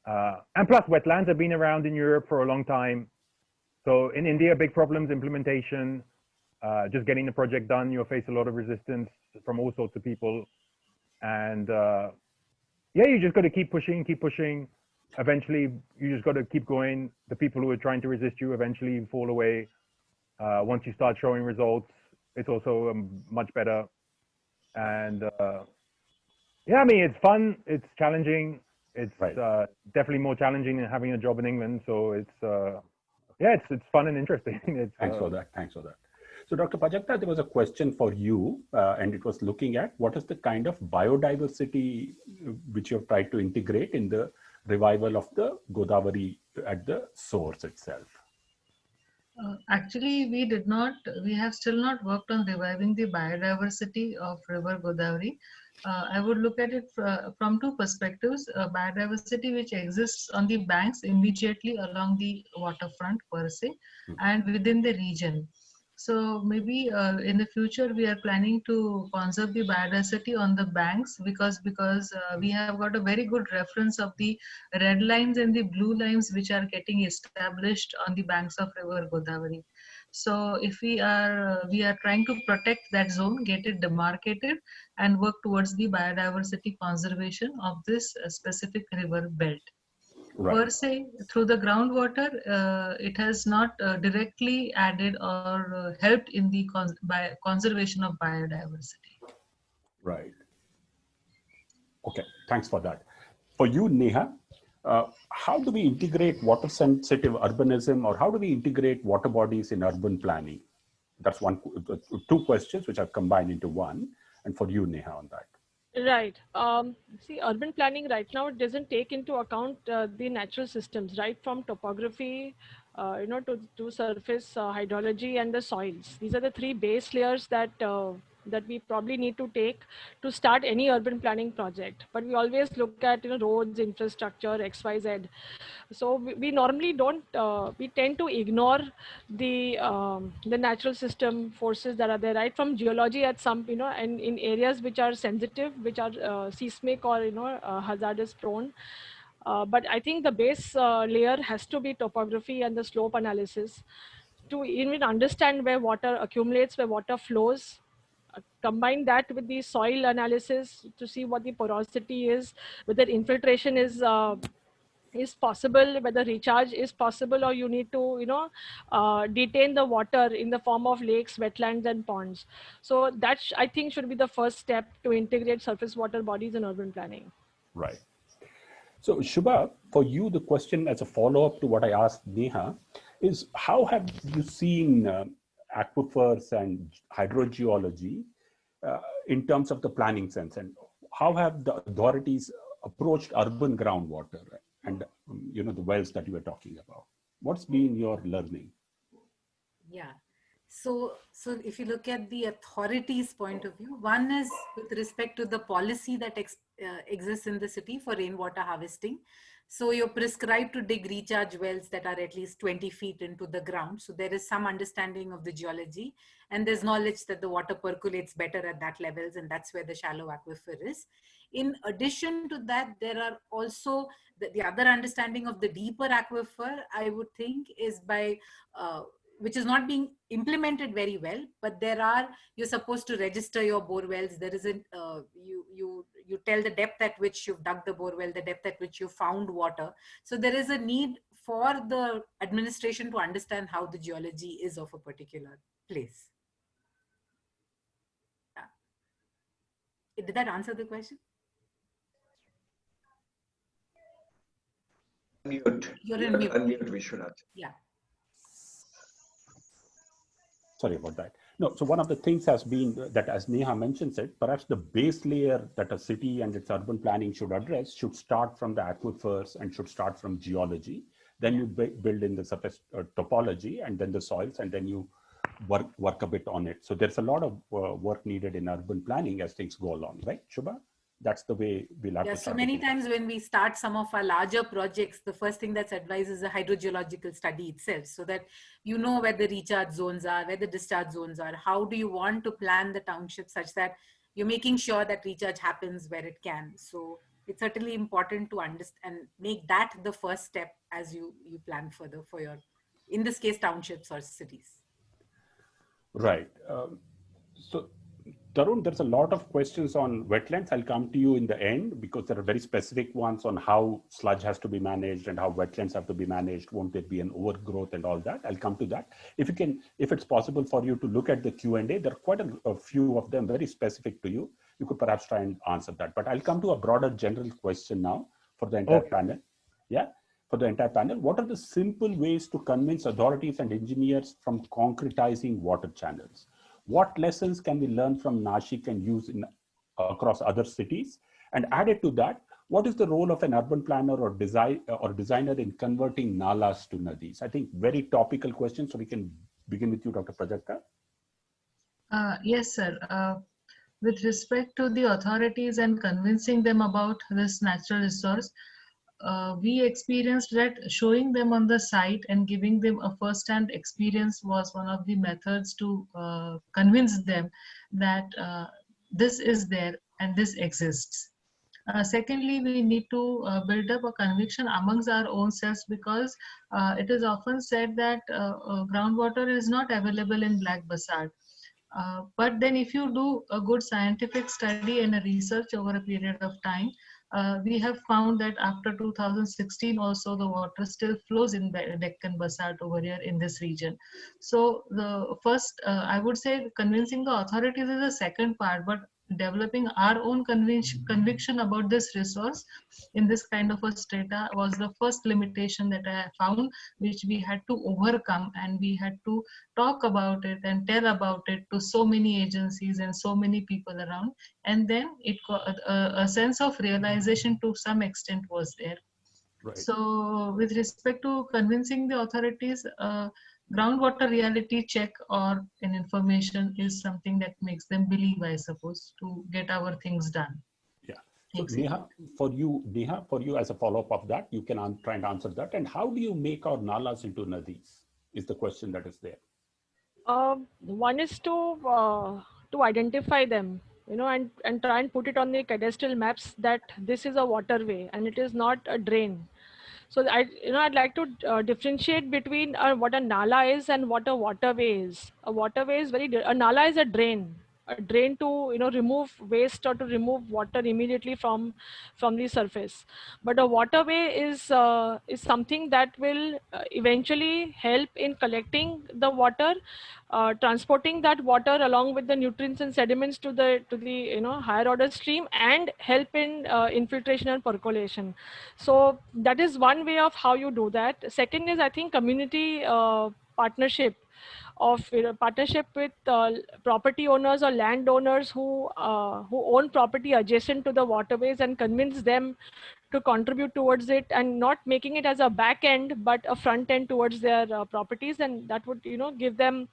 And plus, wetlands have been around in Europe for a long time. So in India, big problems, implementation. Just getting the project done, you'll face a lot of resistance from all sorts of people. And yeah, you just got to keep pushing. Eventually, you just got to keep going. The people who are trying to resist you eventually fall away. Once you start showing results, it's also much better. And yeah, I mean, it's fun, it's challenging. It's definitely more challenging than having a job in England. So it's, yeah, it's fun and interesting. Thanks for that. So Dr. Pajakta, there was a question for you, and it was looking at what is the kind of biodiversity which you have tried to integrate in the revival of the Godavari at the source itself. Actually, we have still not worked on reviving the biodiversity of River Godavari. I would look at it from two perspectives, biodiversity which exists on the banks immediately along the waterfront per se, and within the region. So maybe in the future we are planning to conserve the biodiversity on the banks, because we have got a very good reference of the red lines and the blue lines which are getting established on the banks of river Godavari. So if we are trying to protect that zone, get it demarcated, and work towards the biodiversity conservation of this specific river belt. Right. Per se, through the groundwater, it has not directly added or helped in the conservation of biodiversity. Right. Okay, thanks for that. For you, Neha, how do we integrate water-sensitive urbanism, or how do we integrate water bodies in urban planning? That's two questions which I've combined into one. And for you, Neha, on that. Right. See, urban planning right now doesn't take into account the natural systems, right from topography, to surface hydrology and the soils. These are the three base layers that we probably need to take to start any urban planning project. But we always look at roads, infrastructure, X, Y, Z. So we normally don't. We tend to ignore the natural system forces that are there, right from geology at some and in areas which are sensitive, which are seismic or hazardous prone. But I think the base layer has to be topography and the slope analysis to even understand where water accumulates, where water flows. Combine that with the soil analysis to see what the porosity is, whether infiltration is possible, whether recharge is possible, or you need to detain the water in the form of lakes, wetlands and ponds. So that I think should be the first step to integrate surface water bodies in urban planning. Right. So Shubha, for you, the question as a follow-up to what I asked Neha is, how have you seen aquifers and hydrogeology in terms of the planning sense, and how have the authorities approached urban groundwater and the wells that you were talking about? What's been your learning? Yeah. So if you look at the authorities' point of view, one is with respect to the policy that exists in the city for rainwater harvesting. So you're prescribed to dig recharge wells that are at least 20 feet into the ground. So there is some understanding of the geology, and there's knowledge that the water percolates better at that levels, and that's where the shallow aquifer is. In addition to that, there are also the other understanding of the deeper aquifer, I would think, is by which is not being implemented very well, but you're supposed to register your bore wells. There isn't, you tell the depth at which you've dug the bore well, the depth at which you found water. So there is a need for the administration to understand how the geology is of a particular place. Yeah. Did that answer the question? Unmute. You're in mute. Unmute, Vishwanath. Yeah. Sorry about that. No, so one of the things has been that, as Neha mentions it, perhaps the base layer that a city and its urban planning should address should start from the aquifers and should start from geology. Then you build in the surface topology and then the soils, and then you work a bit on it. So there's a lot of work needed in urban planning as things go along, right, Shubha? That's the way we'll have to start. So many times when we start some of our larger projects, the first thing that's advised is a hydrogeological study itself, so that you know where the recharge zones are, where the discharge zones are. How do you want to plan the township such that you're making sure that recharge happens where it can? So it's certainly important to understand and make that the first step as you plan further for your, in this case, townships or cities. Right. So Tarun, there's a lot of questions on wetlands. I'll come to you in the end because there are very specific ones on how sludge has to be managed and how wetlands have to be managed. Won't there be an overgrowth and all that? I'll come to that. If it's possible for you to look at the Q&A, there are quite a few of them very specific to you. You could perhaps try and answer that. But I'll come to a broader general question now for the entire panel. Yeah, for the entire panel. What are the simple ways to convince authorities and engineers from concretizing water channels? What lessons can we learn from Nashik and use across other cities? And added to that, what is the role of an urban planner or designer in converting nalas to nadis? I think very topical question, so we can begin with you, Dr. Prajakta. Yes, sir. With respect to the authorities and convincing them about this natural resource, we experienced that showing them on the site and giving them a first-hand experience was one of the methods to convince them that this is there and this exists. Secondly, we need to build up a conviction amongst our own selves, because it is often said that groundwater is not available in black basalt. But then if you do a good scientific study and a research over a period of time, we have found that after 2016 also the water still flows in the Deccan basalt over here in this region. So the first, I would say convincing the authorities is the second part, but developing our own conviction about this resource in this kind of a strata was the first limitation that I found, which we had to overcome, and we had to talk about it and tell about it to so many agencies and so many people around. And then a sense of realization to some extent was there. Right. So with respect to convincing the authorities, groundwater reality check or an information is something that makes them believe, I suppose, to get our things done. Yeah. So Neha, for you as a follow-up of that, you can try and answer that. And how do you make our nalas into nadis is the question that is there. One is to identify them, and try and put it on the cadastral maps that this is a waterway and it is not a drain. So I'd like to differentiate between what a nala is and what a waterway is. A waterway is a nala is a drain to remove waste or to remove water immediately from the surface. But a waterway is something that will eventually help in collecting the water, transporting that water along with the nutrients and sediments to the higher order stream, and help in infiltration and percolation. So that is one way of how you do that. Second is, I think, community partnership with property owners or landowners who own property adjacent to the waterways, and convince them to contribute towards it, and not making it as a back end but a front end towards their properties. And that would give them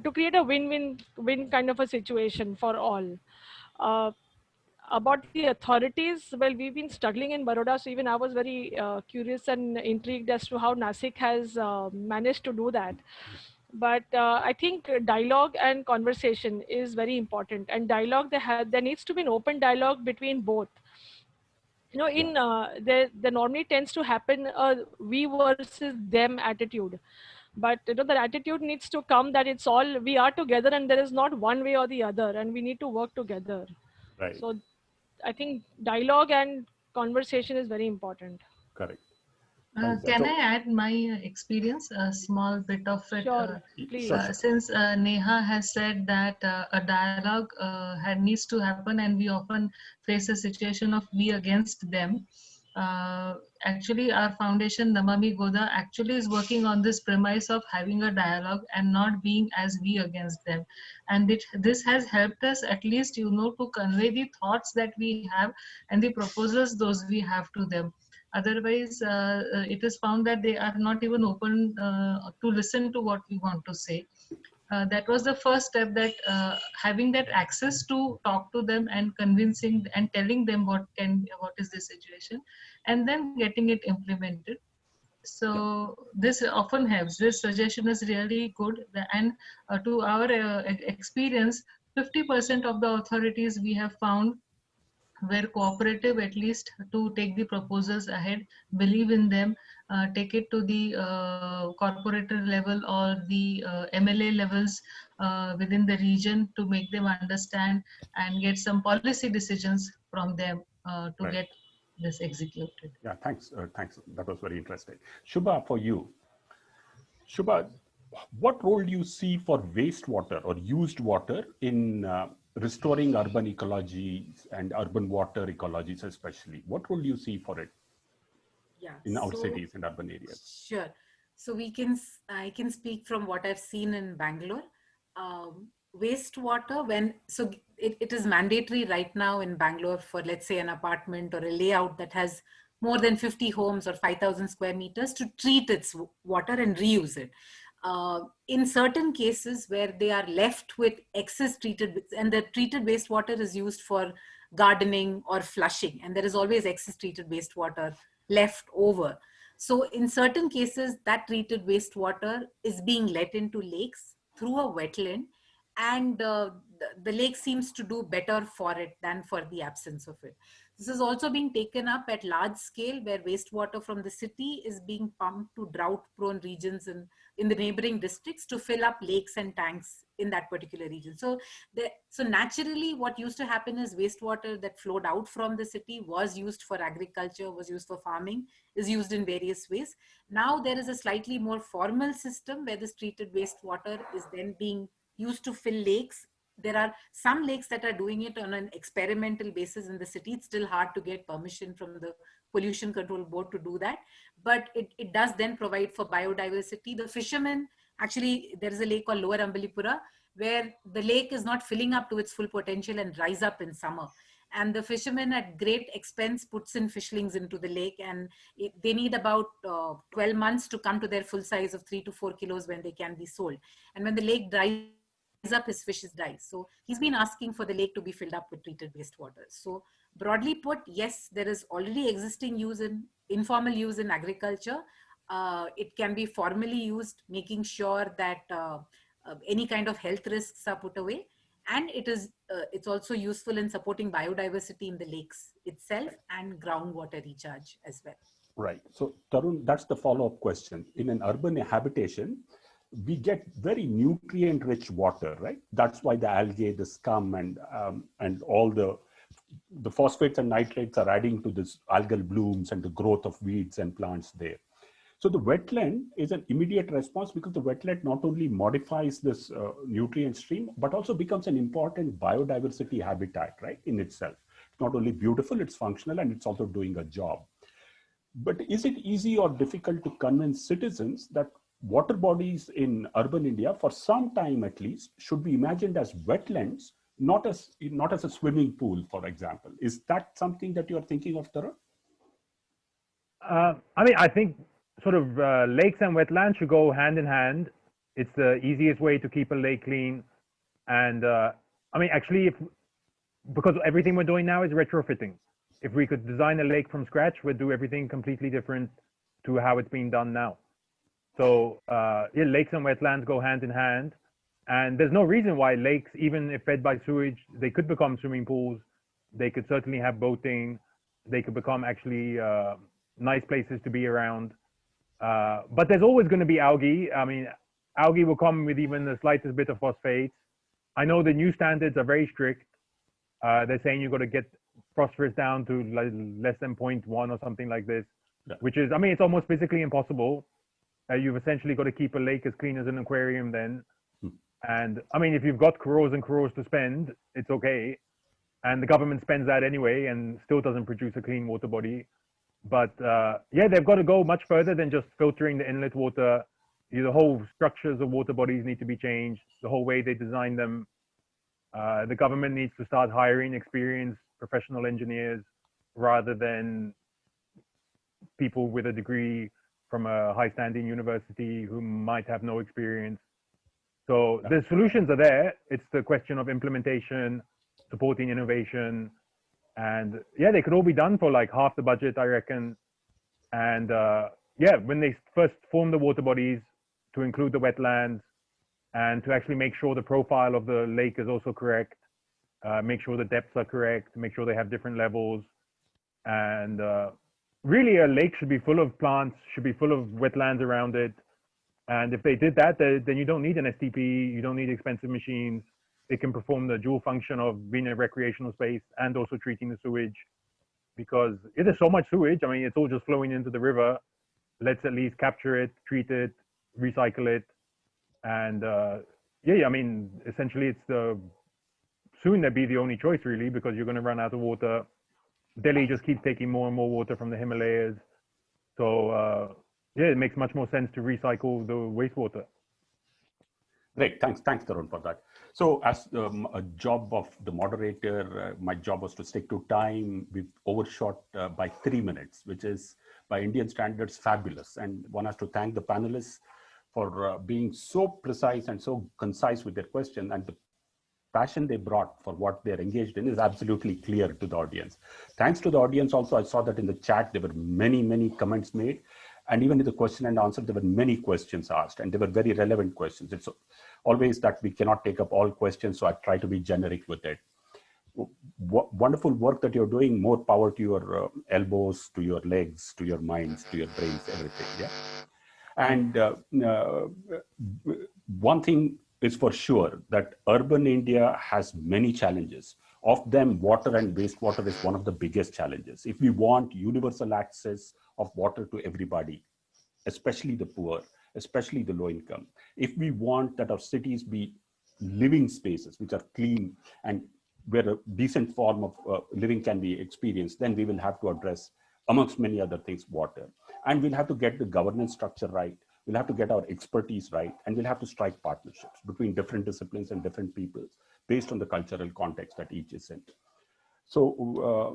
to create a win-win kind of a situation for all. About the authorities, well, we've been struggling in Baroda, so even I was very curious and intrigued as to how Nasik has managed to do that. But I think dialogue and conversation is very important, and dialogue, there needs to be an open dialogue between both. There normally tends to happen a we versus them attitude, but the attitude needs to come that it's all we are together, and there is not one way or the other, and we need to work together. Right. So I think dialogue and conversation is very important. Correct. Can I add my experience, a small bit of it? Sure, please. Since Neha has said that a dialogue needs to happen, and we often face a situation of we against them. Actually, our foundation, Namami Goda, actually is working on this premise of having a dialogue and not being as we against them. And this has helped us at least, to convey the thoughts that we have and the proposals those we have to them. Otherwise, it is found that they are not even open to listen to what we want to say. That was the first step, that having that access to talk to them and convincing and telling them what is the situation, and then getting it implemented. So this often helps. This suggestion is really good, and to our experience, 50% of the authorities we have found were cooperative, at least to take the proposals ahead, believe in them, take it to the corporator level or the MLA levels within the region to make them understand and get some policy decisions from them to get this executed. Yeah, thanks. Thanks. That was very interesting. Shubha, for you. Shubha, what role do you see for wastewater or used water in restoring urban ecologies and urban water ecologies especially? What role do you see for it in our cities and urban areas? Sure. So I can speak from what I've seen in Bangalore. Wastewater, it is mandatory right now in Bangalore for, let's say, an apartment or a layout that has more than 50 homes or 5,000 square meters to treat its water and reuse it. In certain cases where they are left with excess treated, and the treated wastewater is used for gardening or flushing, and there is always excess treated wastewater left over. So in certain cases, that treated wastewater is being let into lakes through a wetland, and the lake seems to do better for it than for the absence of it. This is also being taken up at large scale, where wastewater from the city is being pumped to drought-prone regions in the neighboring districts to fill up lakes and tanks in that particular region. So naturally, what used to happen is wastewater that flowed out from the city was used for agriculture, was used for farming, is used in various ways. Now there is a slightly more formal system where this treated wastewater is then being used to fill lakes. There are some lakes that are doing it on an experimental basis in the city. It's still hard to get permission from the Pollution Control Board to do that, but it does then provide for biodiversity. The fishermen, actually, there is a lake called Lower Ambalipura, where the lake is not filling up to its full potential and dries up in summer. And the fishermen at great expense puts in fishlings into the lake, and they need about 12 months to come to their full size of 3 to 4 kilos when they can be sold. And when the lake dries up, his fishes die. So he's been asking for the lake to be filled up with treated wastewater. So broadly put, yes, there is already existing use in informal use in agriculture. It can be formally used, making sure that any kind of health risks are put away. And it's also useful in supporting biodiversity in the lakes itself and groundwater recharge as well. Right. So Tarun, that's the follow-up question. In an urban habitation, we get very nutrient-rich water, right? That's why the algae, the scum, and all the phosphates and nitrates are adding to this algal blooms and the growth of weeds and plants there. So the wetland is an immediate response, because the wetland not only modifies this nutrient stream, but also becomes an important biodiversity habitat, right, in itself. It's not only beautiful, it's functional, and it's also doing a job. But is it easy or difficult to convince citizens that water bodies in urban India, for some time at least, should be imagined as wetlands, not as a swimming pool, for example? Is that something that you are thinking of, Tarun? I think sort of lakes and wetlands should go hand in hand. It's the easiest way to keep a lake clean. And actually, because everything we're doing now is retrofitting. If we could design a lake from scratch, we'd do everything completely different to how it's being done now. So lakes and wetlands go hand in hand. And there's no reason why lakes, even if fed by sewage, they could become swimming pools. They could certainly have boating. They could become actually nice places to be around. But there's always going to be algae. I mean, algae will come with even the slightest bit of phosphates. I know the new standards are very strict. They're saying you've got to get phosphorus down to less than 0.1 or something like this, which is, it's almost physically impossible. You've essentially got to keep a lake as clean as an aquarium then. And if you've got crores and crores to spend, it's okay. And the government spends that anyway and still doesn't produce a clean water body. But they've got to go much further than just filtering the inlet water. The whole structures of water bodies need to be changed, the whole way they design them. The government needs to start hiring experienced professional engineers rather than people with a degree from a high-standing university who might have no experience. So the solutions are there. It's the question of implementation, supporting innovation, and they could all be done for like half the budget, I reckon. And when they first form the water bodies, to include the wetlands and to actually make sure the profile of the lake is also correct, make sure the depths are correct, make sure they have different levels. And really a lake should be full of plants, should be full of wetlands around it. And if they did that, then you don't need an STP, you don't need expensive machines. It can perform the dual function of being a recreational space and also treating the sewage. Because there's so much sewage, it's all just flowing into the river. Let's at least capture it, treat it, recycle it. And essentially soon there'll be the only choice really, because you're going to run out of water. Delhi just keeps taking more and more water from the Himalayas. So it makes much more sense to recycle the wastewater. Great, thanks Tarun for that. So as a job of the moderator, my job was to stick to time. We've overshot by 3 minutes, which is by Indian standards fabulous. And one has to thank the panelists for being so precise and so concise with their question. And the passion they brought for what they're engaged in is absolutely clear to the audience. Thanks to the audience also, I saw that in the chat, there were many, many comments made. And even in the question and answer, there were many questions asked, and they were very relevant questions. It's always that we cannot take up all questions, so I try to be generic with it. Wonderful work that you're doing. More power to your elbows, to your legs, to your minds, to your brains, everything. Yeah. And one thing is for sure, that urban India has many challenges. Of them, water and wastewater is one of the biggest challenges. If we want universal access of water to everybody, especially the poor, especially the low income, if we want that our cities be living spaces which are clean and where a decent form of living can be experienced, then we will have to address, amongst many other things, water. And we'll have to get the governance structure right. We'll have to get our expertise right, and we'll have to strike partnerships between different disciplines and different peoples based on the cultural context that each is in. So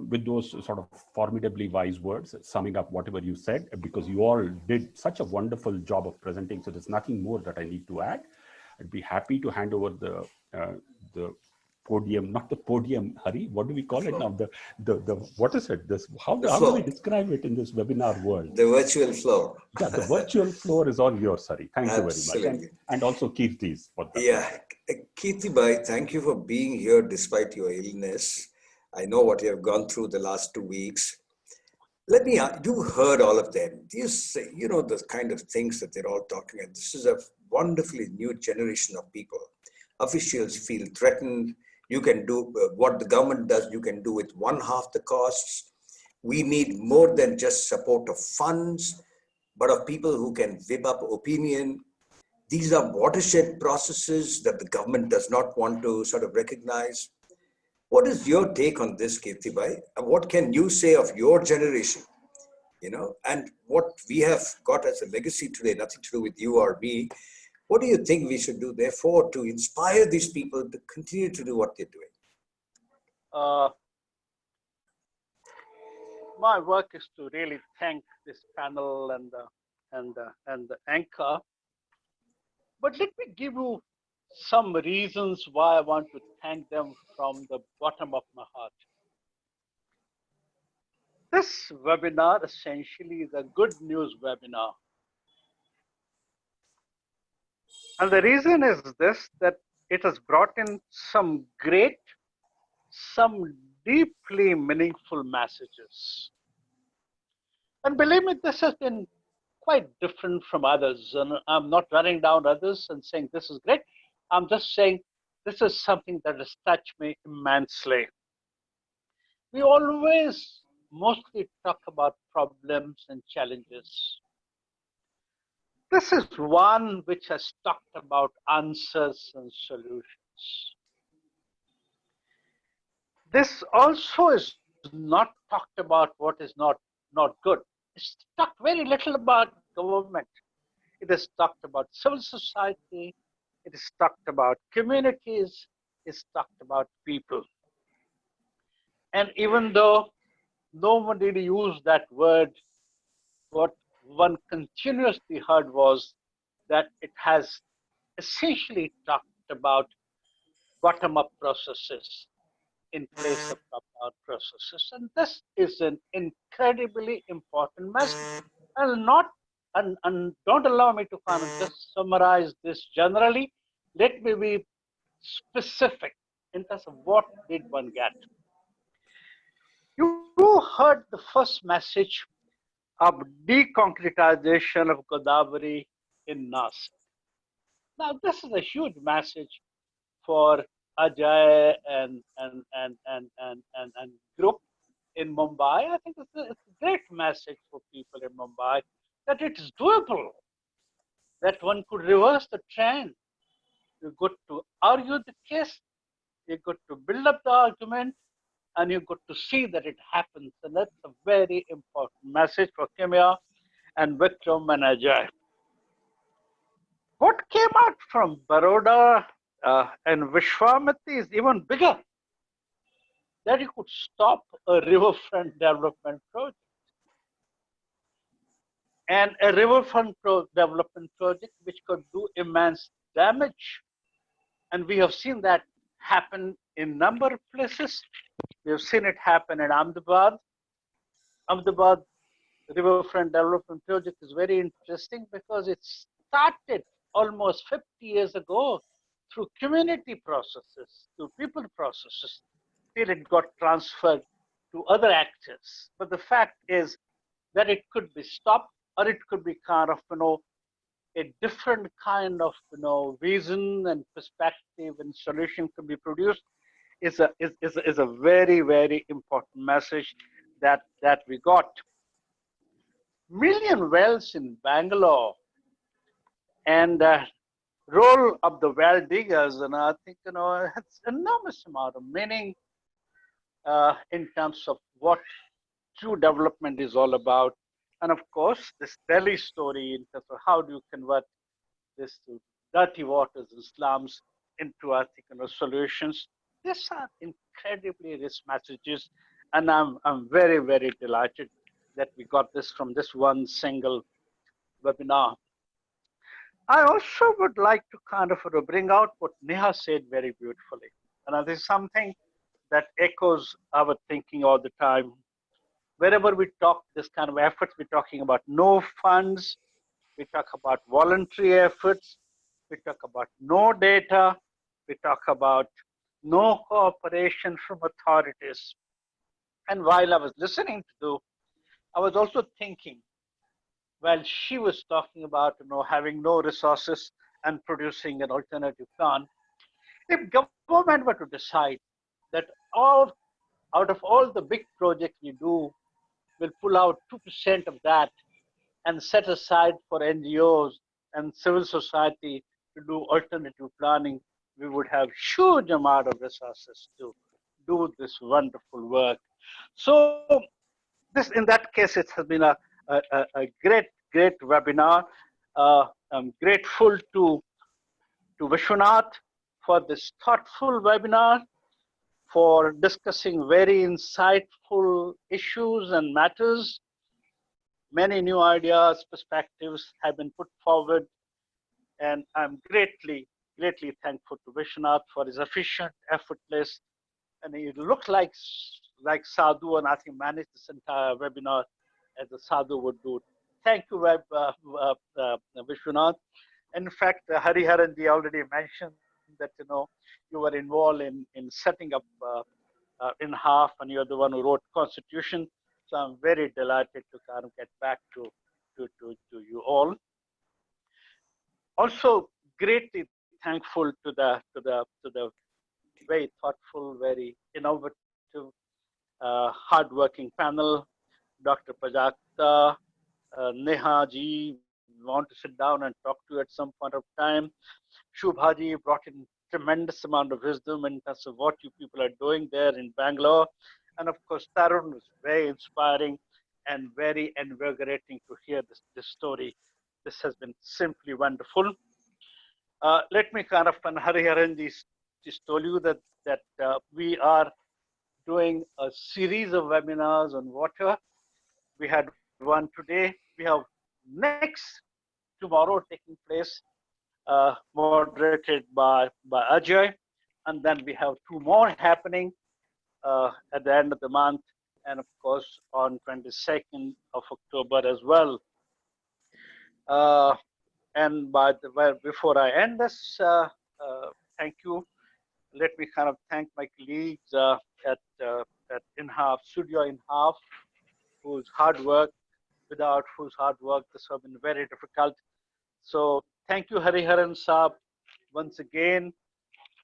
with those sort of formidably wise words, summing up whatever you said, because you all did such a wonderful job of presenting, so there's nothing more that I need to add. I'd be happy to hand over the podium, not the podium, Hari, what do we call it now? The what is it? How do we describe it in this webinar world? The virtual floor. Yeah, the virtual floor is all yours, Hari. Thank you very much. And also Kirti's for that. Yeah, Kirti Bhai, thank you for being here despite your illness. I know what you have gone through the last 2 weeks. Let me ask, you heard all of them. You know, the kind of things that they're all talking about. This is a wonderfully new generation of people. Officials feel threatened. You can do what the government does, you can do with 1/2 the costs. We need more than just support of funds, but of people who can whip up opinion. These are watershed processes that the government does not want to sort of recognize. What is your take on this, Kirti Bhai? What can you say of your generation? You know, and what we have got as a legacy today, nothing to do with you or me. What do you think we should do, therefore, to inspire these people to continue to do what they're doing? My work is to really thank this panel and the anchor. But let me give you some reasons why I want to thank them from the bottom of my heart. This webinar essentially is a good news webinar. And the reason is this, that it has brought in some deeply meaningful messages. And believe me, this has been quite different from others. And I'm not running down others and saying this is great. I'm just saying this is something that has touched me immensely. We always mostly talk about problems and challenges. This is one which has talked about answers and solutions. This also is not talked about what is not good. It's talked very little about government. It is talked about civil society. It is talked about communities. It's talked about people. And even though nobody used that word, what one continuously heard was that it has essentially talked about bottom-up processes in place of top-down processes. And this is an incredibly important message. And don't allow me to kind of just summarize this generally. Let me be specific in terms of what did one get. You heard the first message of deconcretization of Godavari in Nasik. Now, this is a huge message for Ajay and group in Mumbai. I think it's a great message for people in Mumbai that it is doable, that one could reverse the trend. You got to argue the case, you got to build up the argument, and you got to see that it happens. And that's a very important message for Kimya and Vikram and Ajay. What came out from Baroda and Vishwamati is even bigger. That you could stop a riverfront development project. And a riverfront development project which could do immense damage. And we have seen that happen in number of places. We've seen it happen in Ahmedabad. Ahmedabad Riverfront Development Project is very interesting because it started almost 50 years ago through community processes, through people processes, till it got transferred to other actors. But the fact is that it could be stopped, or it could be kind of, a different kind of, vision and perspective and solution could be produced. Is a very, very important message that we got. Million wells in Bangalore, and role of the well diggers, and I think it's enormous amount of meaning in terms of what true development is all about. And of course, this Delhi story in terms of how do you convert this to dirty waters and slums into, I think, solutions. These are incredibly rich messages, and I'm very, very delighted that we got this from this one single webinar. I also would like to kind of bring out what Neha said very beautifully, and this is something that echoes our thinking all the time. Wherever we talk this kind of efforts, we're talking about no funds, we talk about voluntary efforts, we talk about no data, we talk about no cooperation from authorities. And while I was listening to, I was also thinking, while she was talking about having no resources and producing an alternative plan, if government were to decide that out of all the big projects we do, we'll pull out 2% of that and set aside for NGOs and civil society to do alternative planning, we would have huge amount of resources to do this wonderful work. So this, in that case, it has been a great webinar. I'm grateful to Vishwanath for this thoughtful webinar, for discussing very insightful issues and matters. Many new ideas, perspectives have been put forward, and I'm greatly thankful to Vishwanath for his efficient, effortless, and he looked like Sadhu, and I think managed this entire webinar as a Sadhu would do. Thank you, Vishwanath. In fact, Hariharan ji already mentioned that you were involved in setting up INHAF, and you're the one who wrote Constitution. So I'm very delighted to kind of get back to you all. Also, greatly thankful to the very thoughtful, very innovative, hardworking panel. Dr. Prajakta, Neha ji, want to sit down and talk to you at some point of time. Shubha ji brought in tremendous amount of wisdom in terms of what you people are doing there in Bangalore. And of course, Tarun was very inspiring and very invigorating to hear this story. This has been simply wonderful. Let me kind of, and Hariharan just told you that we are doing a series of webinars on water. We had one today. We have next tomorrow taking place, moderated by Ajay, and then we have two more happening at the end of the month, and of course on 22nd of October as well. And before I end this, thank you. Let me kind of thank my colleagues at INHAF, Studio INHAF, whose hard work, without whose hard work, this has been very difficult. So thank you, Hariharan Saab, once again.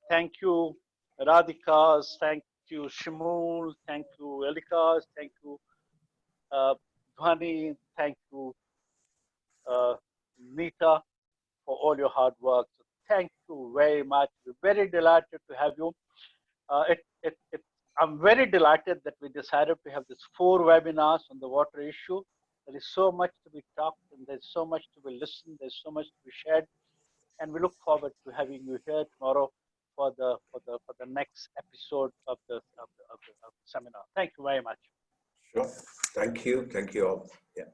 Thank you, Radhikas. Thank you, Shimul. Thank you, Elikas. Thank you, Dhwani. Thank you, Nita, for all your hard work. So thank you very much. We're very delighted to have you. I'm very delighted that we decided to have these 4 webinars on the water issue. There is so much to be talked, and there's so much to be listened. There's so much to be shared, and we look forward to having you here tomorrow for the next episode of the seminar. Thank you very much. Sure. Thank you all. Yeah.